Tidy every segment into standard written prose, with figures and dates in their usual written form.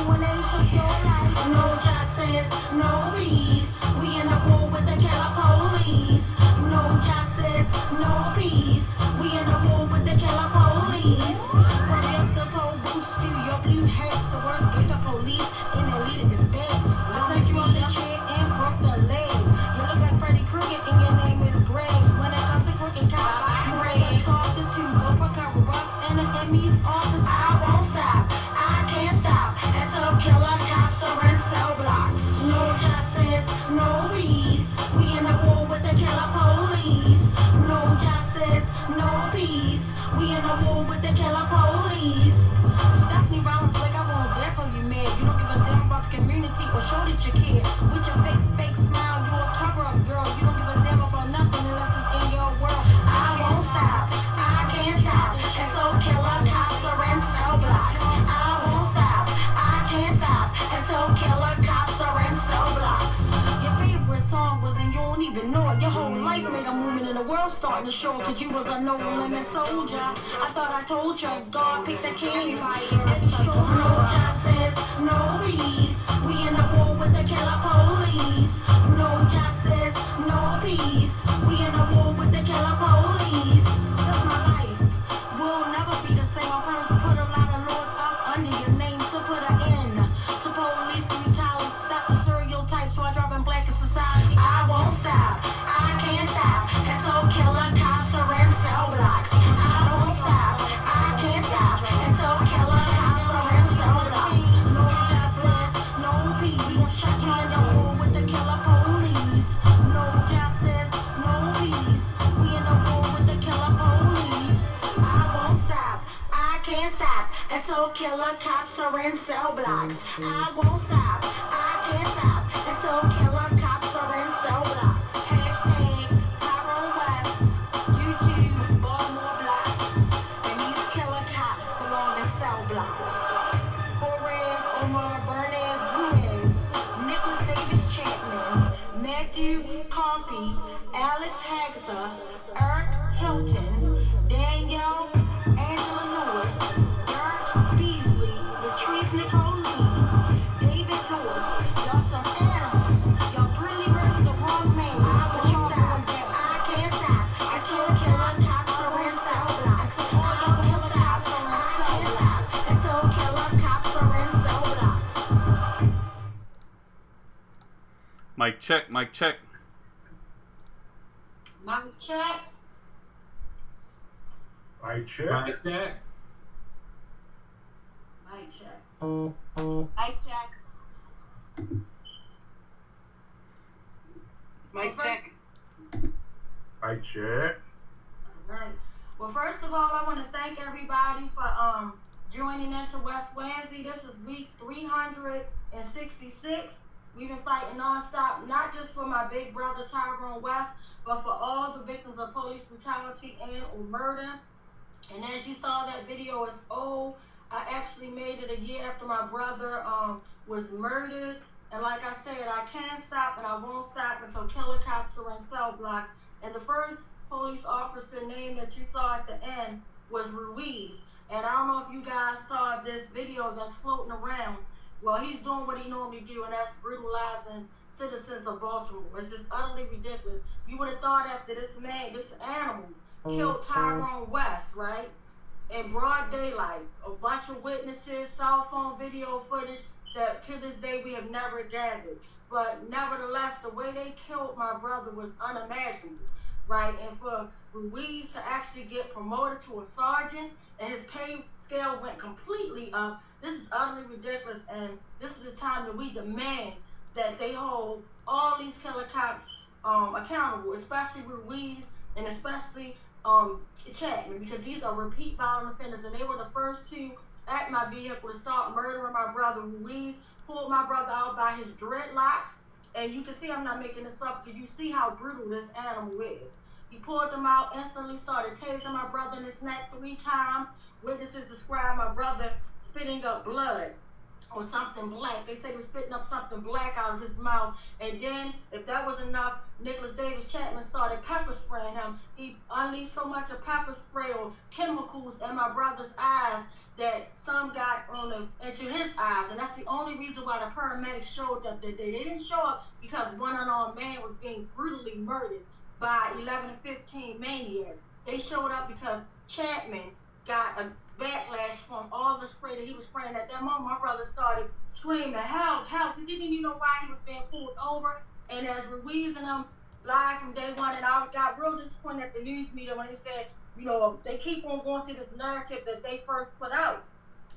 when they took your life. No justice, no peace. We in a war with the killer police. No justice, no peace. We in a war with the killer police. From your steel-toe boots to your blue hats, the worst get the police in their leader is beds. I sent you on the chair and broke the leg. You look like Freddy Krueger and your name is Greg. When it comes to crooked cops, you ready to solve this to go for cover-ups in the enemy's office. I won't stop, I can't stop until killer cops are in cell blocks. No justice, no peace. We in a war with the killer police. No justice, no peace. We in a war with the killer police. Stop me rounds like I won't death on you, man. You don't give a damn about the community or show that you care. With your fake smile, you a cover-up girl. You don't give a damn about nothing unless it's in your world. I won't stop, I can't stop until killer cops are in cell blocks. I won't stop, I can't stop until killer cops are in cell blocks. Your favorite song was and you don't even know it. Your whole life made a movement in the world starting to show cause you was a no-limit soldier. I thought I told you, God picked the king. As he showed no justice, no peace. We in a war with the killer police. No justice, no peace. We in a war with the killer police. Took my life. We'll never be the same. I promise to put a lot of laws up under your name to put an end to police brutality. Stop the stereotypes so I drop in black in society. I won't stop, I can't stop until killer cops are in cell blocks. I won't stop, I can't stop until killer cops are in cell blocks. No justice, no peace. We in a war with the killer police. No justice, no peace. We in a war with the killer police. I won't stop, I can't stop until killer cops are in cell blocks. I won't stop, I can't stop until killer cops are in cell blocks. Hashtag Tyrone West, YouTube, Baltimore Block, and these killer cops belong in cell blocks. Torres, Omar, Bernays, Ruiz, Nicholas Davis Chapman, Matthew Coffey, Alex Hagler, Eric Hilton, Danielle, Angela Lewis, Dirk Beasley, Latrice Nicole Lee, David Lewis. Y'all some animals. Y'all really murdered the wrong man. But you stop. I can't stop. I can't killer cops are in cell blocks. All y'all killer cops are in cell blocks. Until killer cops are in cell blocks. Mic check, mic check. Mic check. Mic check. Mic check. Mic check. Mic check. Mic check. Mic check. Right. Well, first of all, I want to thank everybody for joining into West Wednesday. This is week 366. We've been fighting nonstop, not just for my big brother Tyrone West, but for all the victims of police brutality and or murder. And as you saw, that video is old. I actually made it a year after my brother was murdered. And like I said, I can't stop and I won't stop until killer cops are in cell blocks. And the first police officer name that you saw at the end was Ruiz. And I don't know if you guys saw this video that's floating around. Well, he's doing what he normally do, and that's brutalizing citizens of Baltimore. It's just utterly ridiculous. You would have thought after this man, this animal, killed Tyrone West, right? In broad daylight, a bunch of witnesses, cell phone video footage that to this day we have never gathered. But nevertheless, the way they killed my brother was unimaginable, right? And for Ruiz to actually get promoted to a sergeant and his pay scale went completely up, this is utterly ridiculous. And this is the time that we demand that they hold all these killer cops accountable, especially Ruiz and especially Chapman, because these are repeat violent offenders, and they were the first two at my vehicle to start murdering my brother. Ruiz pulled my brother out by his dreadlocks, and you can see I'm not making this up because you see how brutal this animal is. He pulled him out, instantly started tasing my brother in his neck 3 times. Witnesses describe my brother spitting up blood. or something black. They say he was spitting up something black out of his mouth. And then, if that was enough, Nicholas Davis Chapman started pepper spraying him. He unleashed so much of pepper spray or chemicals in my brother's eyes that some got into his eyes. And that's the only reason why the paramedics showed up that day. They didn't show up because one unarmed man was being brutally murdered by 11 and 15 maniacs. They showed up because Chapman got a backlash from all the spray that he was spraying. At that moment, my brother started screaming, help, help. He didn't even know why he was being pulled over. And as Ruiz and them live from day one, and I got real disappointed at the news media when they said, they keep on going to this narrative that they first put out.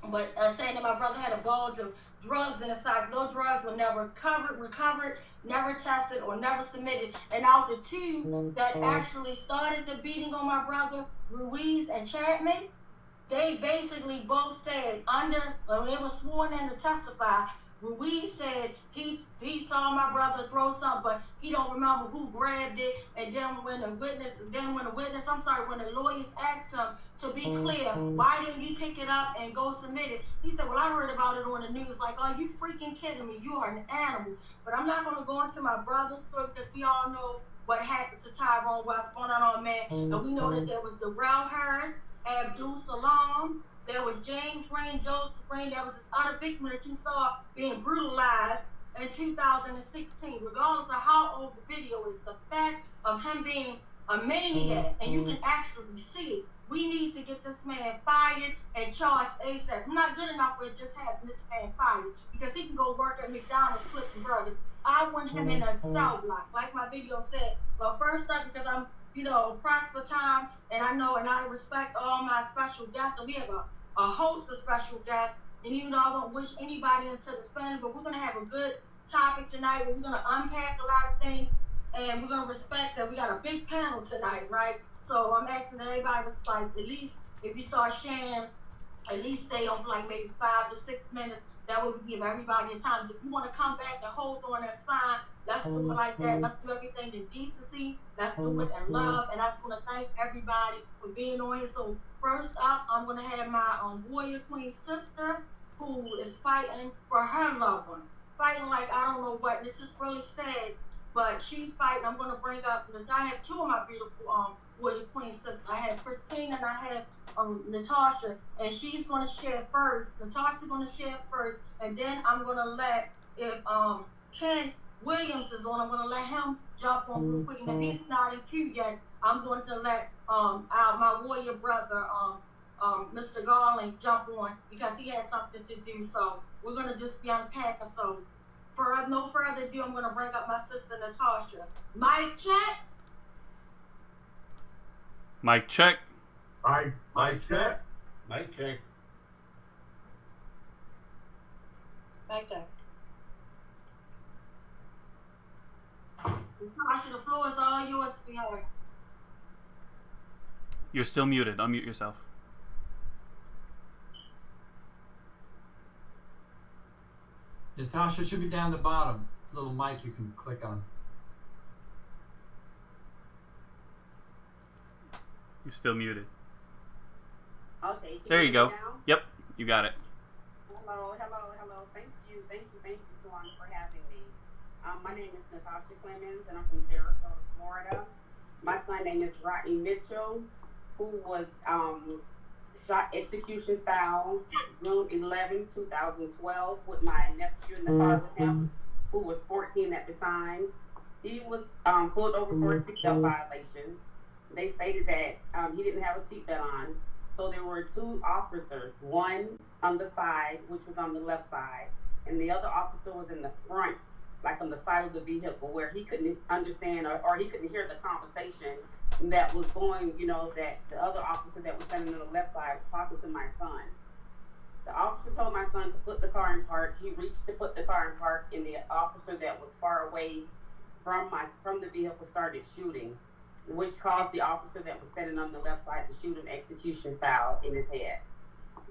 But saying that my brother had a bulge of drugs in his side, those drugs were never recovered, never tested, or never submitted. And out the two that actually started the beating on my brother, Ruiz and Chapman, they basically both said when they were sworn in to testify, Ruiz said he saw my brother throw something, but he don't remember who grabbed it. And then when the lawyers asked him to be clear, why didn't you pick it up and go submit it? He said, well, I heard about it on the news. Like, are you freaking kidding me? You are an animal. But I'm not going to go into my brother's story because we all know what happened to Tyrone West, one unarmed man. And we know that there was Darrell Harris, Abdul Salam, there was James Rain, Joseph Rain, there was this other victim that you saw being brutalized in 2016. Regardless of how old the video is, the fact of him being a maniac, and you can actually see it. We need to get this man fired and charged ASAP. I'm not good enough with just having this man fired because he can go work at McDonald's flipping burgers. I want him in a cell block, like my video said. Well, first up, because I'm pressed for time, and I respect all my special guests, and we have a host of special guests, and even though I won't wish anybody into the family, but we're going to have a good topic tonight where we're going to unpack a lot of things, and we're going to respect that we got a big panel tonight, right? So I'm asking that everybody was like, at least if you start sharing, at least stay on for like maybe 5 to 6 minutes. That way we give everybody a time. If you want to come back and hold on, that's fine. Let's do it like that. Let's do everything in decency. Let's do it in love. And I just want to thank everybody for being on here. So first up, I'm going to have my warrior queen sister who is fighting for her loved one. Fighting like I don't know what. This is really sad, but she's fighting. I'm going to bring up, I have two of my beautiful warrior queen sisters. I have Christine and I have Natasha, and she's going to share first. Natasha's going to share first, and then I'm going to let, if Ken Williams is on, I'm going to let him jump on real quick. And if he's not in queue yet, I'm going to let my warrior brother, Mr. Garland, jump on because he has something to do. So we're going to just be unpacking. So for no further ado, I'm going to bring up my sister Natasha. Mic check. Mic check. Mic check. Mic check. Mic check. Natasha, the floor is all yours, sweetheart. You're still muted. Unmute yourself. Natasha should be down the bottom. Little mic you can click on. You're still muted. Okay. There you go. Now? Yep, you got it. Hello. Thank you, Tuan, for having me. My name is Natasha Clemens, and I'm from Sarasota, Florida. My son's name is Rodney Mitchell, who was shot execution style June 11, 2012, with my nephew in the car with him, who was 14 at the time. He was pulled over for a seatbelt violation. They stated that he didn't have a seatbelt on. So there were two officers, one on the side, which was on the left side, and the other officer was in the front, like on the side of the vehicle, where he couldn't understand or he couldn't hear the conversation that was going, that the other officer that was standing on the left side was talking to my son. The officer told my son to put the car in park. He reached to put the car in park, and the officer that was far away from the vehicle started shooting, which caused the officer that was standing on the left side to shoot him execution style in his head.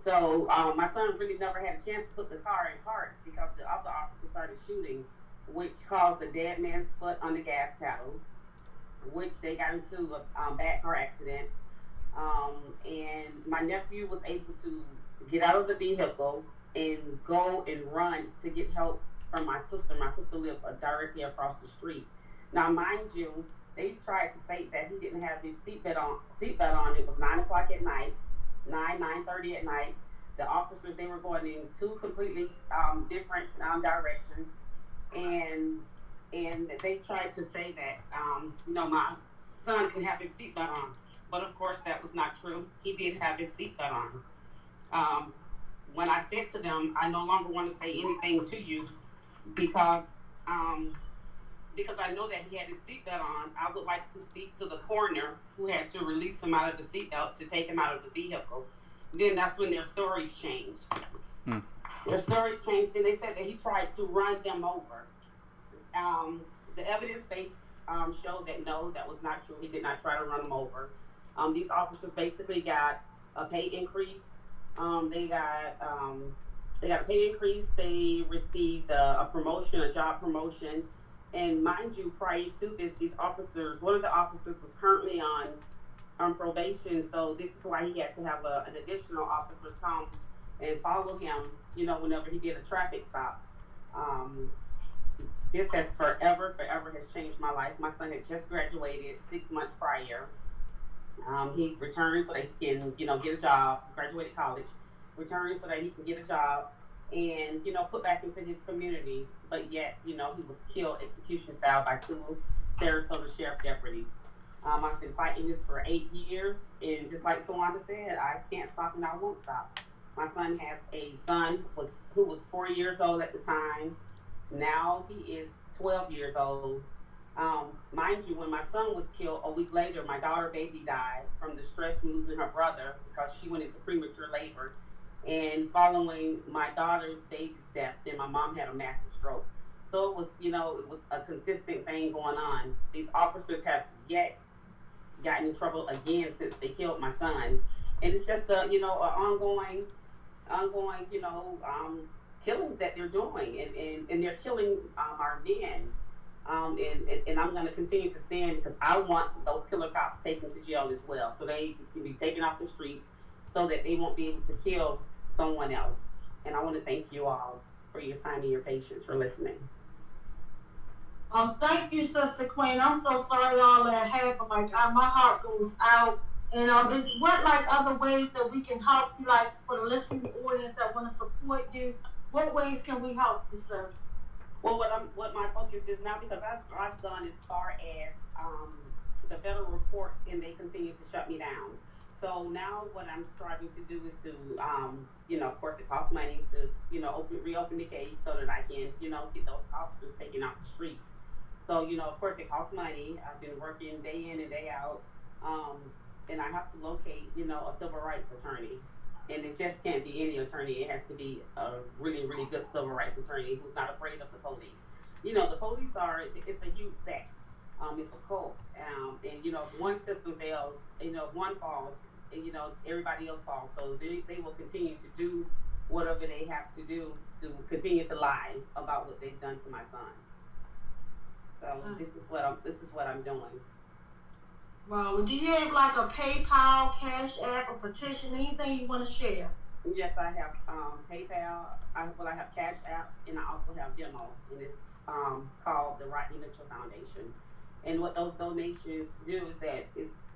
So my son really never had a chance to put the car in park because the other officer started shooting, which caused the dead man's foot on the gas pedal, which they got into a bad car accident. And my nephew was able to get out of the vehicle and go and run to get help from my sister. My sister lived directly across the street. Now, mind you, they tried to state that he didn't have his seatbelt on. It was 9 o'clock at night, 9:30 at night. The officers, they were going in two completely different directions, and they tried to say that my son didn't have his seatbelt on, but of course that was not true. He did have his seatbelt on. When I said to them, I no longer want to say anything to you because I know that he had his seatbelt on. I would like to speak to the coroner who had to release him out of the seatbelt to take him out of the vehicle. Then that's when their stories changed. Their stories changed, and they said that he tried to run them over. The evidence base showed that no, that was not true. He did not try to run them over. These officers basically got a pay increase. They got a pay increase. They received a promotion, a job promotion. And mind you, prior to this, these officers, one of the officers was currently on probation, so this is why he had to have an additional officer come and follow him, whenever he did a traffic stop. This has forever has changed my life. My son had just graduated 6 months prior. He returned so that he can, get a job, graduated college, returned so that he can get a job and, put back into his community. But yet, he was killed execution style by two Sarasota sheriff deputies. I've been fighting this for 8 years, and just like Tawanda said, I can't stop and I won't stop. My son has a son who was 4 years old at the time. Now he is 12 years old. Mind you, when my son was killed, a week later, my daughter baby died from the stress from losing her brother because she went into premature labor. And following my daughter's baby's death, then my mom had a massive stroke. So it was a consistent thing going on. These officers have yet gotten in trouble again since they killed my son. And it's just an ongoing, killings that they're doing, and they're killing our men. And I'm going to continue to stand because I want those killer cops taken to jail as well, so they can be taken off the streets, so that they won't be able to kill someone else. And I want to thank you all for your time and your patience for listening. Thank you, Sister Queen. I'm so sorry all that happened. My heart goes out. And is what other ways that we can help you, for the listening audience that want to support you? What ways can we help you, sis? Well, what my focus is now, because I've gone as far as the federal courts, and they continue to shut me down. So now what I'm striving to do is to, of course, it costs money to, reopen the case so that I can, get those officers taken off the streets. So, of course, it costs money. I've been working day in and day out, and I have to locate, a civil rights attorney. And it just can't be any attorney. It has to be a really, really good civil rights attorney who's not afraid of the police. The police it's a huge sect. It's a cult. And, if one system fails, if one falls, everybody else falls. So they will continue to do whatever they have to do to continue to lie about what they've done to my son. So this is what I'm doing. Well, do you have a PayPal, Cash App, or petition, anything you want to share? Yes, I have PayPal. I have Cash App, and I also have Venmo, and it's called the Rodney Mitchell Foundation. And what those donations do is that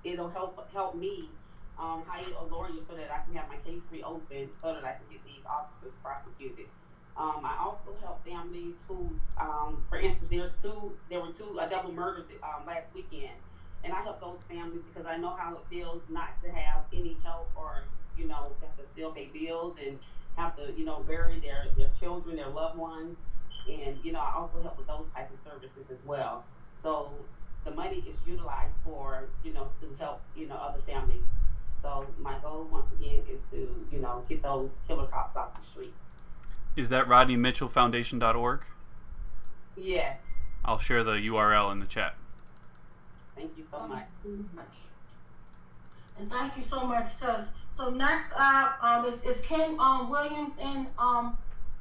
it'll help me hire a lawyer so that I can have my case reopened, so that I can get these officers prosecuted. I also help families who, for instance, there were two double murders last weekend. And I help those families because I know how it feels not to have any help, or, to have to still pay bills and have to, bury their children, their loved ones. And, I also help with those type of services as well. So the money is utilized for, to help, other families. So my goal, once again, is to, get those killer cops off the street. Is that RodneyMitchellFoundation.org? Yes. I'll share the URL in the chat. Thank you so much. And thank you so much, sis. So next up, is Ken Williams in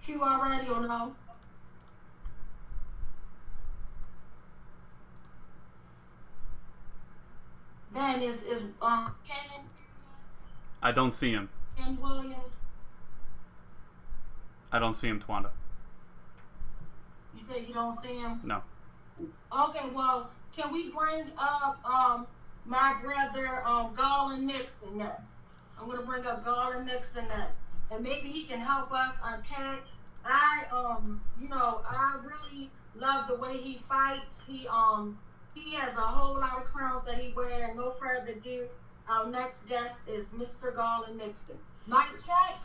queue already or no? Ben, is Ken? I don't see him. Ken Williams. I don't see him, Twanda. You say you don't see him? No. Okay, well, can we bring up my brother Garland Nixon next? I'm gonna bring up Garland Nixon next, and maybe he can help us unpack. I really love the way he fights. He has a whole lot of crowns that he wears. No further ado, our next guest is Mr. Garland Nixon. Mic check.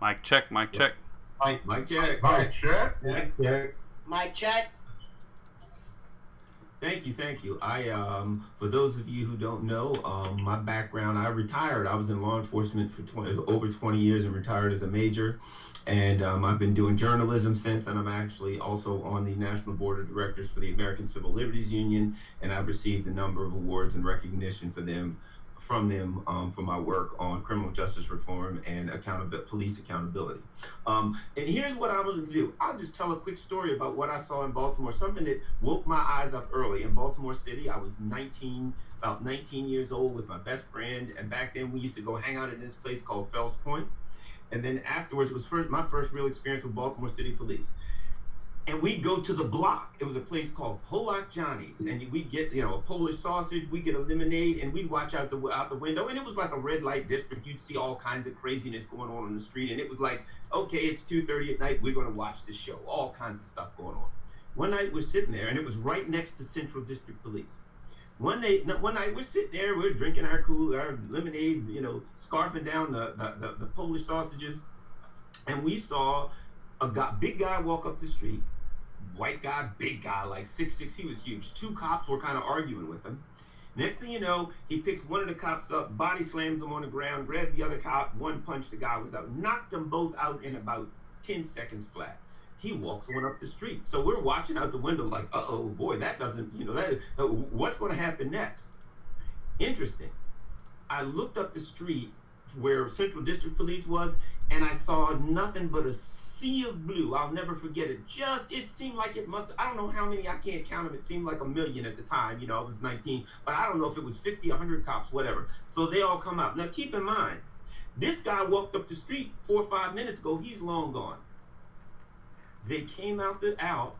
Mic check. Mic check. Mike check. Mike check. Yeah. Mic check. Thank you. I for those of you who don't know, my background, I retired. I was in law enforcement for over 20 years and retired as a major. And I've been doing journalism since, and I'm actually also on the National Board of Directors for the American Civil Liberties Union, and I've received a number of awards and recognition from them for my work on criminal justice reform and police accountability. And here's what I'm going to do. I'll just tell a quick story about what I saw in Baltimore, something that woke my eyes up early. In Baltimore City, I was about 19 years old with my best friend, and back then we used to go hang out in this place called Fells Point. And then afterwards, it was my first real experience with Baltimore City Police. And we'd go to the block. It was a place called Polak Johnny's, and we'd get, a Polish sausage, we'd get a lemonade, and we'd watch out the window. And it was like a red light district. You'd see all kinds of craziness going on the street. And it was like, okay, it's 2:30 at night. We're going to watch the show. All kinds of stuff going on. One night we're sitting there, and it was right next to Central District Police. One night we're sitting there, we're drinking our lemonade, scarfing down the Polish sausages, and we saw a big guy walk up the street, white guy, big guy, like 6'6", he was huge. Two cops were kind of arguing with him. Next thing you know, he picks one of the cops up, body slams him on the ground, grabs the other cop, one punch, the guy was out, knocked them both out in about 10 seconds flat. He walks on up the street. So we're watching out the window like, uh-oh, boy, that doesn't, what's going to happen next? Interesting. I looked up the street where Central District Police was, and I saw nothing but a sea of blue. I'll never forget it. It seemed like I don't know how many, I can't count them. It seemed like 1 million at the time. I was 19, but I don't know if it was 50, 100 cops, whatever. So they all come out. Now keep in mind, this guy walked up the street 4 or 5 minutes ago. He's long gone. They came out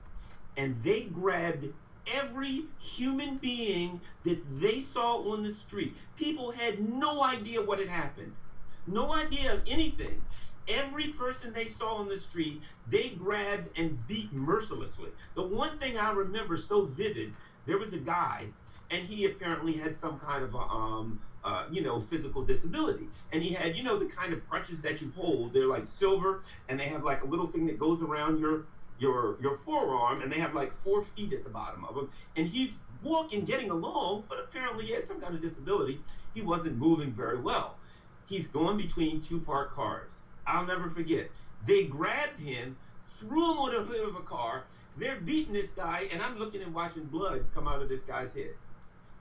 and they grabbed every human being that they saw on the street. People had no idea what had happened. No idea of anything. Every person they saw on the street, they grabbed and beat mercilessly. The one thing I remember so vivid, there was a guy, and he apparently had some kind of physical disability. And he had, the kind of crutches that you hold. They're like silver, and they have like a little thing that goes around your forearm, and they have like 4 feet at the bottom of them. And he's walking, getting along, but apparently he had some kind of disability. He wasn't moving very well. He's going between 2 parked cars. I'll never forget. They grabbed him, threw him on the hood of a car. They're beating this guy, and I'm looking and watching blood come out of this guy's head.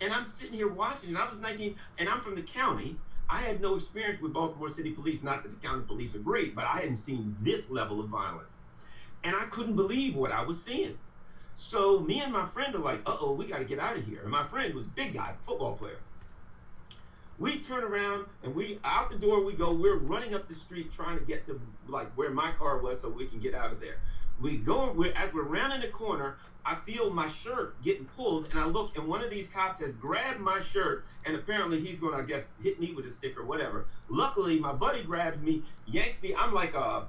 And I'm sitting here watching, and I was 19, and I'm from the county. I had no experience with Baltimore City Police, not that the county police are great, but I hadn't seen this level of violence. And I couldn't believe what I was seeing. So me and my friend are like, uh-oh, we got to get out of here. And my friend was a big guy, football player. We turn around, and out the door we go. We're running up the street trying to get to like where my car was so we can get out of there. As we're rounding the corner, I feel my shirt getting pulled, and I look, and one of these cops has grabbed my shirt, and apparently he's going to, I guess, hit me with a stick or whatever. Luckily, my buddy grabs me, yanks me. I'm like a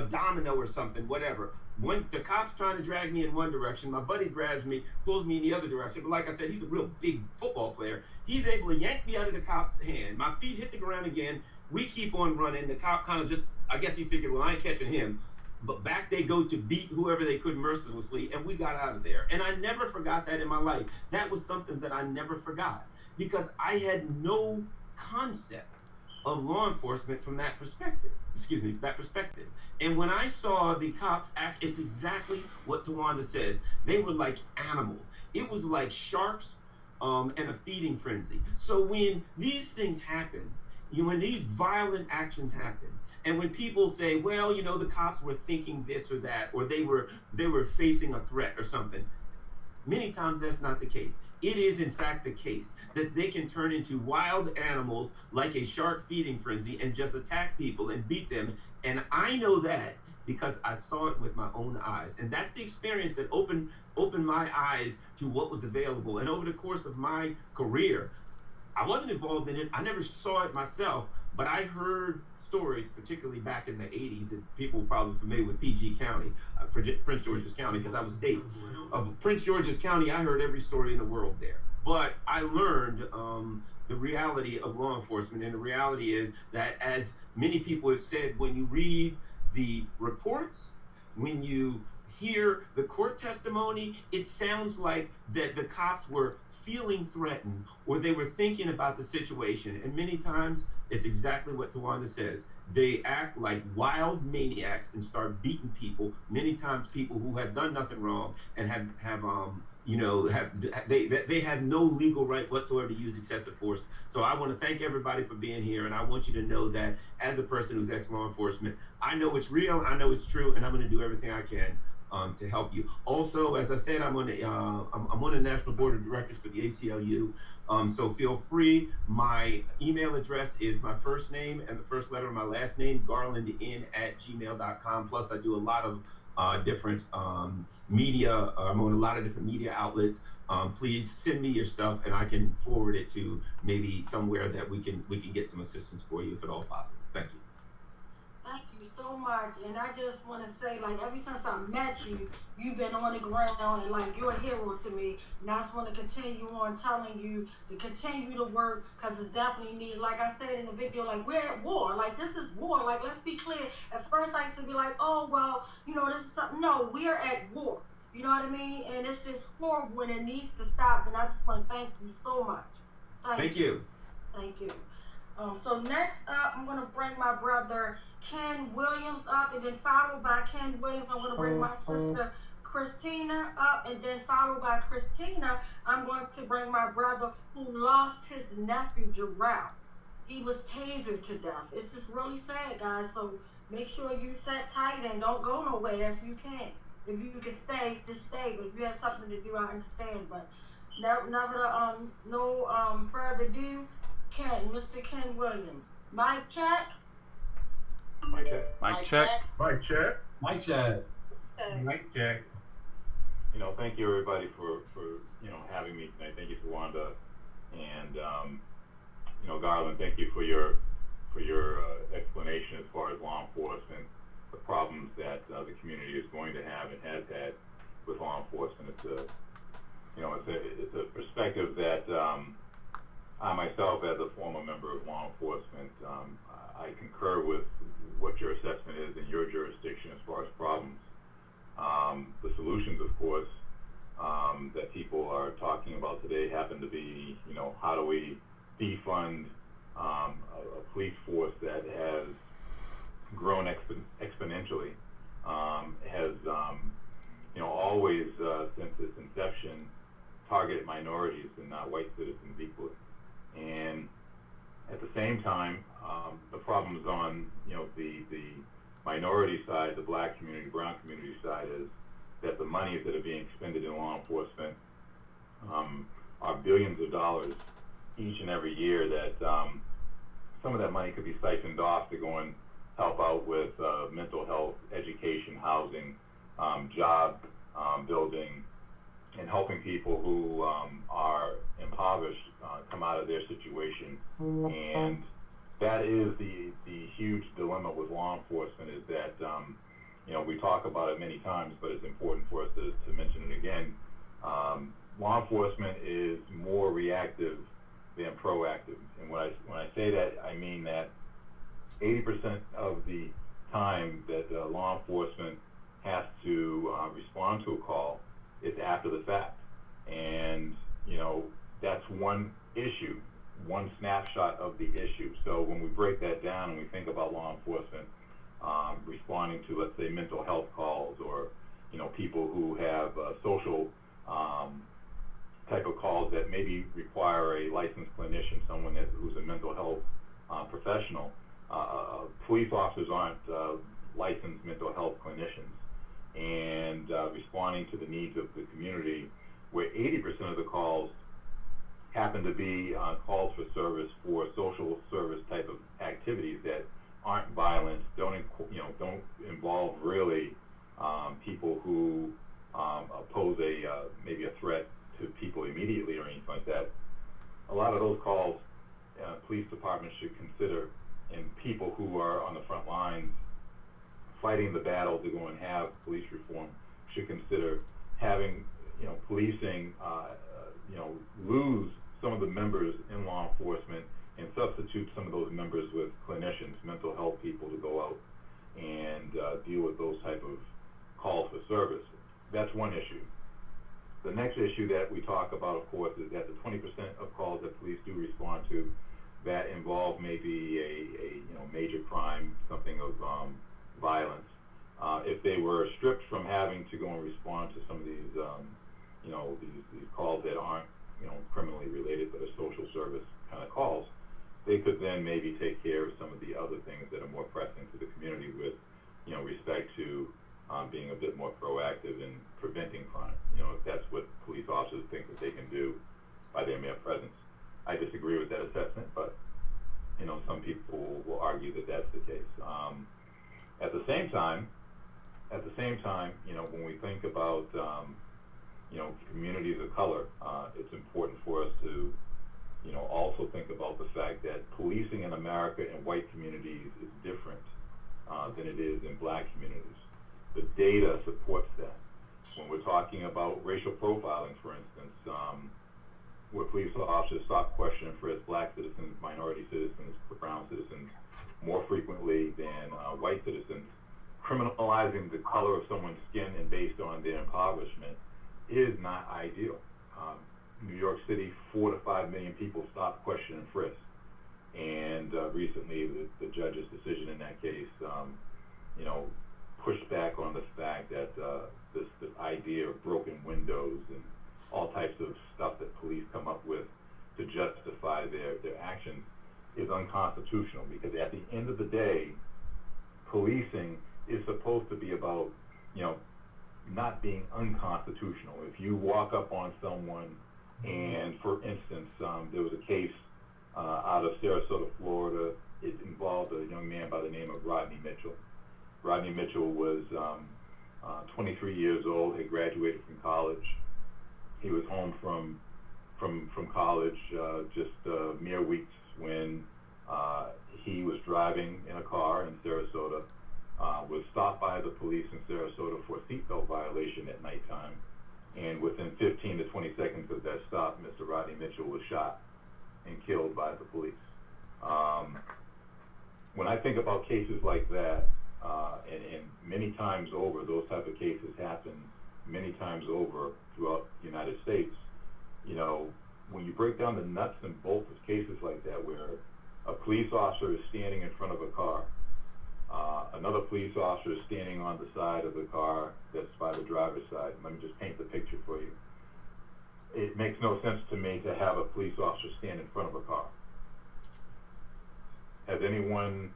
domino or something, whatever. When the cop's trying to drag me in one direction, my buddy grabs me, pulls me in the other direction. But like I said, he's a real big football player. He's able to yank me out of the cop's hand. My feet hit the ground again. We keep on running. The cop kind of I guess he figured, well, I ain't catching him. But back they go to beat whoever they could mercilessly, and we got out of there. And I never forgot that in my life. That was something that I never forgot, because I had no concept of law enforcement from that perspective. And when I saw the cops act, it's exactly what Tawanda says. They were like animals. It was like sharks and a feeding frenzy. So when these things happen, when these violent actions happen, and when people say, well, the cops were thinking this or that, or they were facing a threat or something, many times that's not the case. it is in fact the case that they can turn into wild animals like a shark feeding frenzy and just attack people and beat them. And I know that because I saw it with my own eyes. And that's the experience that opened my eyes to what was available. And over the course of my career, I wasn't involved in it. I never saw it myself, but I heard stories, particularly back in the 80s, that people were probably familiar with PG County, Prince George's County, because I was state of Prince George's County. I heard every story in the world there. But I learned the reality of law enforcement, and the reality is that, as many people have said, when you read the reports, when you hear the court testimony, it sounds like that the cops were feeling threatened or they were thinking about the situation. And many times it's exactly what Tawanda says. They act like wild maniacs and start beating people, many times people who have done nothing wrong and they have no legal right whatsoever to use excessive force. So I want to thank everybody for being here, and I want you to know that as a person who's ex-law enforcement, I know it's real, I know it's true, and I'm going to do everything I can to help you. Also, as I said, I'm on the National Board of Directors for the ACLU. So feel free. My email address is my first name and the first letter of my last name, garlandin@gmail.com. Plus, I do a lot of different media. I'm on a lot of different media outlets. Please send me your stuff, and I can forward it to maybe somewhere that we can get some assistance for you if at all possible. Thank you. Thank you so much. And I just want to say, like, ever since I met you, you've been on the ground, and, like, you're a hero to me. And I just want to continue on telling you to continue to work, because it's definitely needed. Like I said in the video, like, we're at war. Like, this is war. Like, let's be clear. At first, I used to be like, oh, well, this is something. No, we are at war. You know what I mean? And it's just horrible, and it needs to stop. And I just want to thank you so much. Thank you. Thank you. So next up, I'm going to bring my brother Ken Williams up, and then followed by Ken Williams, I'm going to bring my sister Christina up, and then followed by Christina, I'm going to bring my brother who lost his nephew, Jarrell. He was tasered to death. It's just really sad, guys, so make sure you sit tight and don't go nowhere if you can. If you can stay, just stay, but if you have something to do, I understand. But no further ado, Mr. Ken Williams. Mic check. Mic check. Mic check. Mike said, Mic check. Thank you everybody for having me tonight. Thank you, Tawanda, and Garland. Thank you for your explanation as far as law enforcement, the problems that the community is going to have and has had with law enforcement. It's a perspective that I myself, as a former member of law enforcement, I concur with what your assessment is in your jurisdiction as far as problems. The solutions, of course, that people are talking about today happen to be, how do we defund a police force that has grown exponentially, has always since its inception targeted minorities and not white citizens equally. And at the same time, the problems on the minority side, the black community, brown community side, is that the monies that are being expended in law enforcement are billions of dollars each and every year. That some of that money could be siphoned off to go and help out with mental health, education, housing, job building, and helping people who are impoverished come out of their situation. And that is the huge dilemma with law enforcement, is that we talk about it many times, but it's important for us to mention it again. Law enforcement is more reactive than proactive. And when I say that, I mean that 80% of the time that law enforcement has to respond to a call, it's after the fact. And that's one issue, one snapshot of the issue. So when we break that down and we think about law enforcement responding to, let's say, mental health calls, or people who have social type of calls that maybe require a licensed clinician, someone who's a mental health professional. Police officers aren't licensed mental health clinicians, and responding to the needs of the community, where 80% of the calls happen to be on calls for service for social service type of activities that aren't violent, don't involve really people who pose maybe a threat to people immediately or anything like that. A lot of those calls, police departments should consider, and people who are on the front lines fighting the battle to go and have police reform should consider having, policing, lose some of the members in law enforcement and substitute some of those members with clinicians, mental health people to go out and deal with those type of calls for service. That's one issue. The next issue that we talk about, of course, is that the 20% of calls that police do respond to that involve maybe a major crime, something of violence. If they were stripped from having to go and respond to some of these, these calls that aren't, criminally related but are social service kind of calls, they could then maybe take care of some of the other things that are more pressing to the community with, respect to being a bit more proactive in preventing crime. If that's what police officers think that they can do by their mere presence. I disagree with that assessment, but some people will argue that that's the case. At the same time, when we think about communities of color, it's important for us to also think about the fact that policing in America in white communities is different than it is in black communities. The data supports that. When we're talking about racial profiling, for instance, where police officers stop, question, and frisk black citizens, minority citizens, brown citizens more frequently than white citizens, criminalizing the color of someone's skin and based on their impoverishment is not ideal. New York City, 4 to 5 million people stopped, question, and frisk. And recently, the judge's decision in that case, pushed back on the fact that this idea of broken windows and all types of stuff that police come up with to justify their actions is unconstitutional, because at the end of the day, policing is supposed to be about, not being unconstitutional. If you walk up on someone and, for instance, there was a case out of Sarasota, Florida. It involved a young man by the name of Rodney Mitchell. Rodney Mitchell was 23 years old, had graduated from college. He was home from college just mere weeks when he was driving in a car in Sarasota, was stopped by the police in Sarasota for a seatbelt violation at nighttime, and within 15 to 20 seconds of that stop, Mr. Rodney Mitchell was shot and killed by the police. When I think about cases like that, and many times over, those type of cases happen many times over throughout the United States. When you break down the nuts and bolts of cases like that, where a police officer is standing in front of a car, another police officer is standing on the side of the car that's by the driver's side. Let me just paint the picture for you. It makes no sense to me to have a police officer stand in front of a car. Has anyone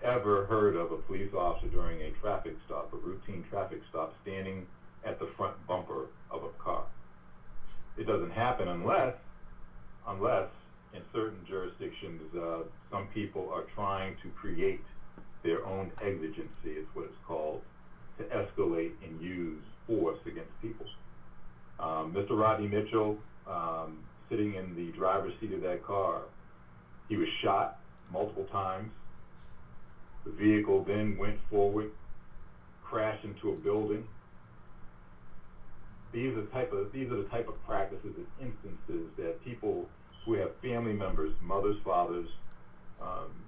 ever heard of a police officer during a traffic stop, a routine traffic stop, standing at the front bumper of a car? It doesn't happen unless in certain jurisdictions, some people are trying to create their own exigency, is what it's called, to escalate and use force against people. Mr. Rodney Mitchell, sitting in the driver's seat of that car, he was shot multiple times. The vehicle then went forward, crashed into a building. These are the type of practices and instances that people who have family members, mothers, fathers,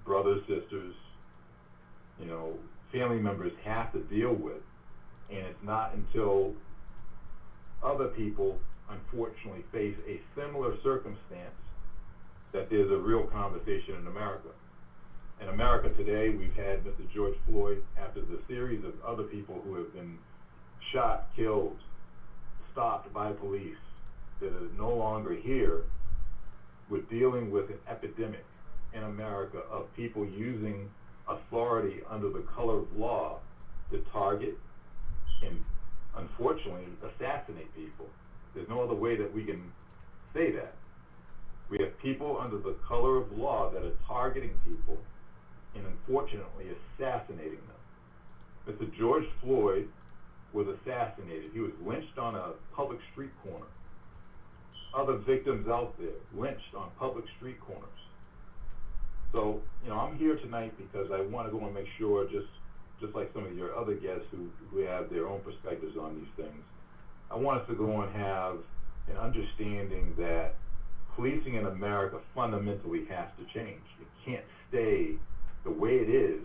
brothers, sisters, family members have to deal with. And it's not until other people, unfortunately, face a similar circumstance that there's a real conversation in America. In America today, we've had Mr. George Floyd, after the series of other people who have been shot, killed, stopped by police that are no longer here. We're dealing with an epidemic in America of people using authority under the color of law to target and, unfortunately, assassinate people. There's no other way that we can say that. people under the color of law that are targeting people and unfortunately assassinating them. Mr. George Floyd was assassinated. He was lynched on a public street corner. Other victims out there lynched on public street corners. So, I'm here tonight because I want to go and make sure, just like some of your other guests who have their own perspectives on these things, I want us to go and have an understanding that policing in America fundamentally has to change. It can't stay the way it is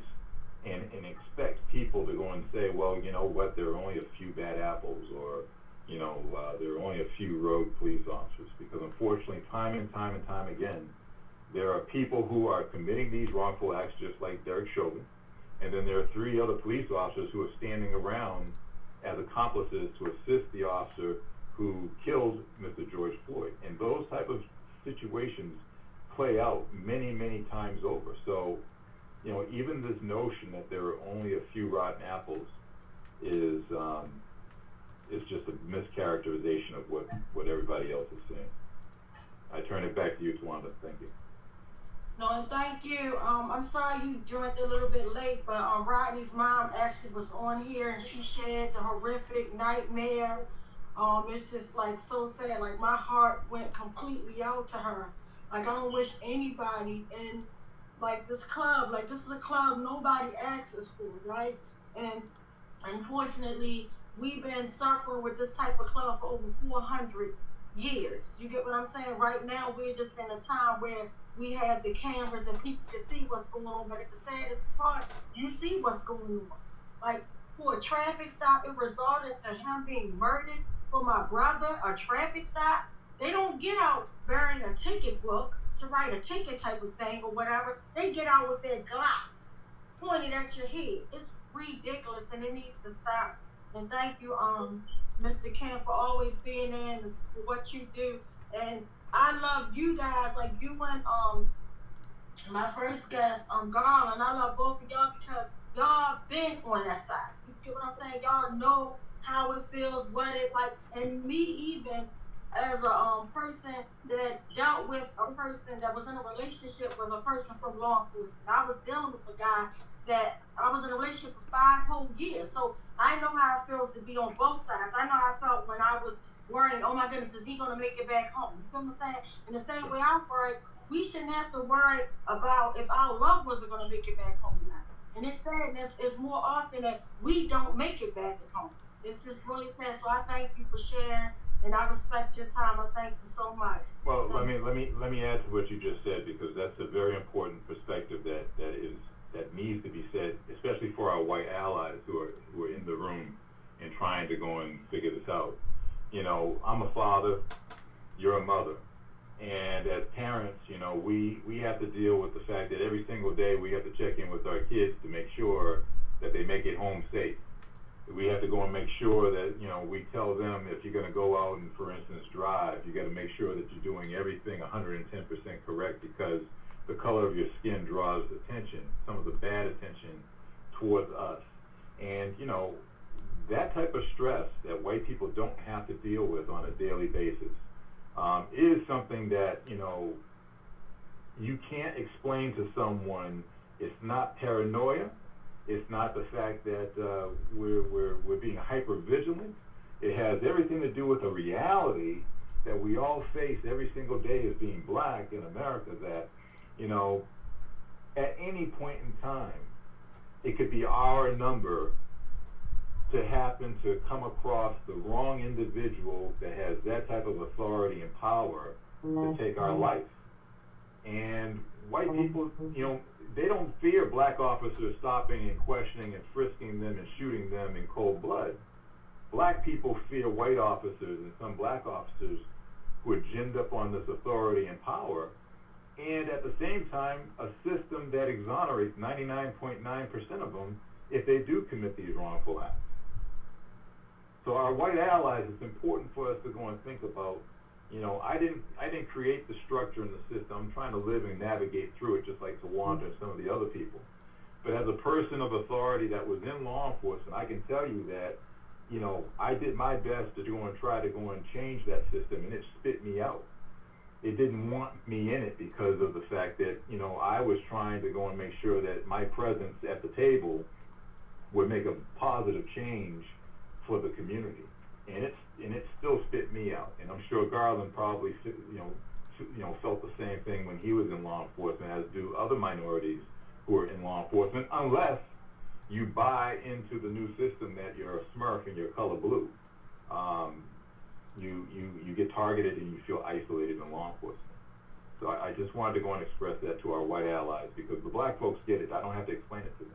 and expect people to go and say, well, you know what, there are only a few bad apples, or, there are only a few rogue police officers, because unfortunately, time and time again, there are people who are committing these wrongful acts just like Derek Chauvin, and then there are 3 other police officers who are standing around as accomplices to assist the officer who killed Mr. George Floyd. And those type of situations play out many, many times over. So, even this notion that there are only a few rotten apples is just a mischaracterization of what everybody else is saying. I turn it back to you, Tawanda. Thank you. No, and thank you. I'm sorry you joined a little bit late, but Rodney's mom actually was on here and she shared the horrific nightmare. It's just like so sad. Like my heart went completely out to her. Like I don't wish anybody in like this club, like this is a club nobody asks us for, right? And unfortunately, we've been suffering with this type of club for over 400 years. You get what I'm saying? Right now, we're just in a time where we have the cameras and people can see what's going on, but at the saddest part, you see what's going on. Like, for a traffic stop, it resulted to him being murdered. For my brother, a traffic stop, they don't get out bearing a ticket book to write a ticket type of thing or whatever. They get out with their Glock pointed at your head. It's ridiculous and it needs to stop. And thank you, Mr. Kemp, for always being in and for what you do. And I love you guys, like you and my first guest, Garland. I love both of y'all because y'all been on that side. You get what I'm saying? Y'all know how it feels, what it like, and me even as a person that dealt with a person that was in a relationship with a person from law enforcement. I was dealing with a guy that I was in a relationship for 5 whole years. So I know how it feels to be on both sides. I know how I felt when I was worrying, oh my goodness, is he gonna make it back home? You feel what I'm saying? In the same way I worry, we shouldn't have to worry about if our loved ones are gonna make it back home or not. And it's sad, it's more often that we don't make it back at home. It's just really sad. So I thank you for sharing, and I respect your time. I thank you so much. Well, let me add to what you just said, because that's a very important perspective that needs to be said, especially for our white allies who are in the room and trying to go and figure this out. I'm a father, you're a mother, and as parents, we have to deal with the fact that every single day we have to check in with our kids to make sure that they make it home safe. We have to go and make sure that, we tell them if you're going to go out and, for instance, drive, you got to make sure that you're doing everything 110% correct, because the color of your skin draws attention, some of the bad attention towards us. And, that type of stress that white people don't have to deal with on a daily basis is something that, you can't explain to someone. It's not paranoia. It's not the fact that we're being hyper vigilant. It has everything to do with a reality that we all face every single day as being black in America, that, at any point in time, it could be our number to happen to come across the wrong individual that has that type of authority and power to take our life. And white people, they don't fear black officers stopping and questioning and frisking them and shooting them in cold blood. Black people fear white officers and some black officers who are ginned up on this authority and power, and at the same time, a system that exonerates 99.9% of them if they do commit these wrongful acts. So our white allies, it's important for us to go and think about, I didn't create the structure and the system. I'm trying to live and navigate through it just like Tawanda and some of the other people. But as a person of authority that was in law enforcement, I can tell you that, I did my best to go and try to go and change that system, and it spit me out. it didn't want me in it because of the fact that, you know, I was trying to go and make sure that my presence at the table would make a positive change for the community. And it still spit me out. And I'm sure Garland probably, felt the same thing when he was in law enforcement, as do other minorities who are in law enforcement, unless you buy into the new system that you're a Smurf and you're color blue. You get targeted and you feel isolated in law enforcement. So I just wanted to go and express that to our white allies, because the black folks get it. I don't have to explain it to them.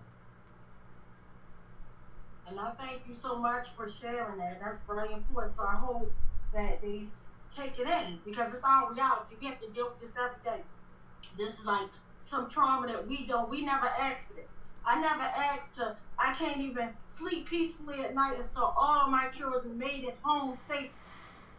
And I thank you so much for sharing that. That's very important. So I hope that they take it in, because it's our reality. We have to deal with this every day. This is like some trauma that we never asked for this. I never asked I can't even sleep peacefully at night until all my children made it home safe,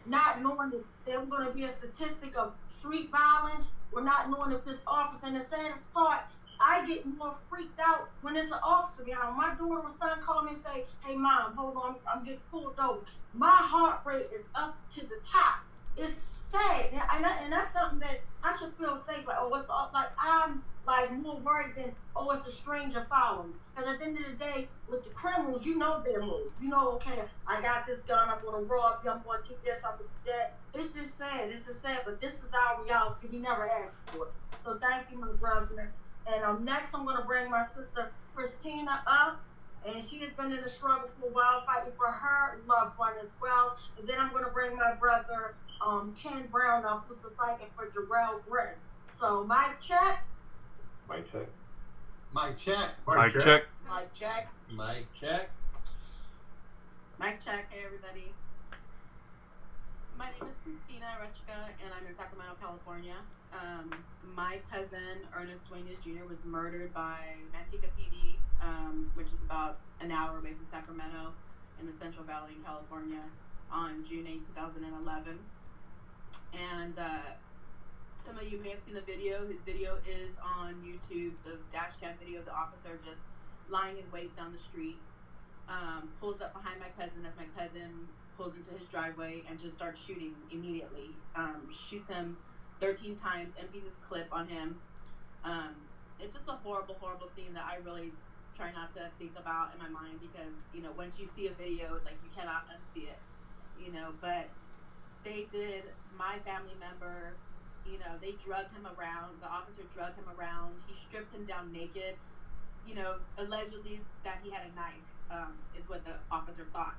not knowing that there was going to be a statistic of street violence, or not knowing if this officer, and the saddest part, I get more freaked out when it's an officer behind. My daughter or son call me and say, "Hey mom, hold on, I'm getting pulled over." My heart rate is up to the top. It's sad, and that's something that I should feel safe. Like, oh, it's like I'm like more worried than, oh, it's a stranger following. Because at the end of the day, with the criminals, you know their moves. You know, okay, I got this gun, I'm gonna rob you, I'm gonna do this, I'm gonna do that. It's just sad. It's just sad. But this is our reality. We never asked for it. So thank you, my brother. And next, I'm gonna bring my sister Christina up. And she has been in the struggle for a while, fighting for her loved one as well. And then I'm going to bring my brother, Ken Brown, up, who's fighting for Jarrell Gray. So, mic check. Mic check. Mic check. Mic check. Mic check. Mic check. Mic check. Hey, everybody. My name is Christina Rechka, and I'm in Sacramento, California. My cousin, Ernest Duenas Jr., was murdered by Manteca PD, which is about an hour away from Sacramento in the Central Valley in California, on June 8, 2011. And some of you may have seen the video. His video is on YouTube, the dash cam video of the officer just lying in wait down the street. Pulls up behind my cousin as my cousin pulls into his driveway and just starts shooting immediately. Shoots him 13 times, empties his clip on him. It's just a horrible, horrible scene that I really try not to think about in my mind, because, you know, once you see a video, it's like you cannot unsee it, you know. But they did my family member, you know, they drugged him around. The officer drugged him around. He stripped him down naked, you know, allegedly that he had a knife, is what the officer thought.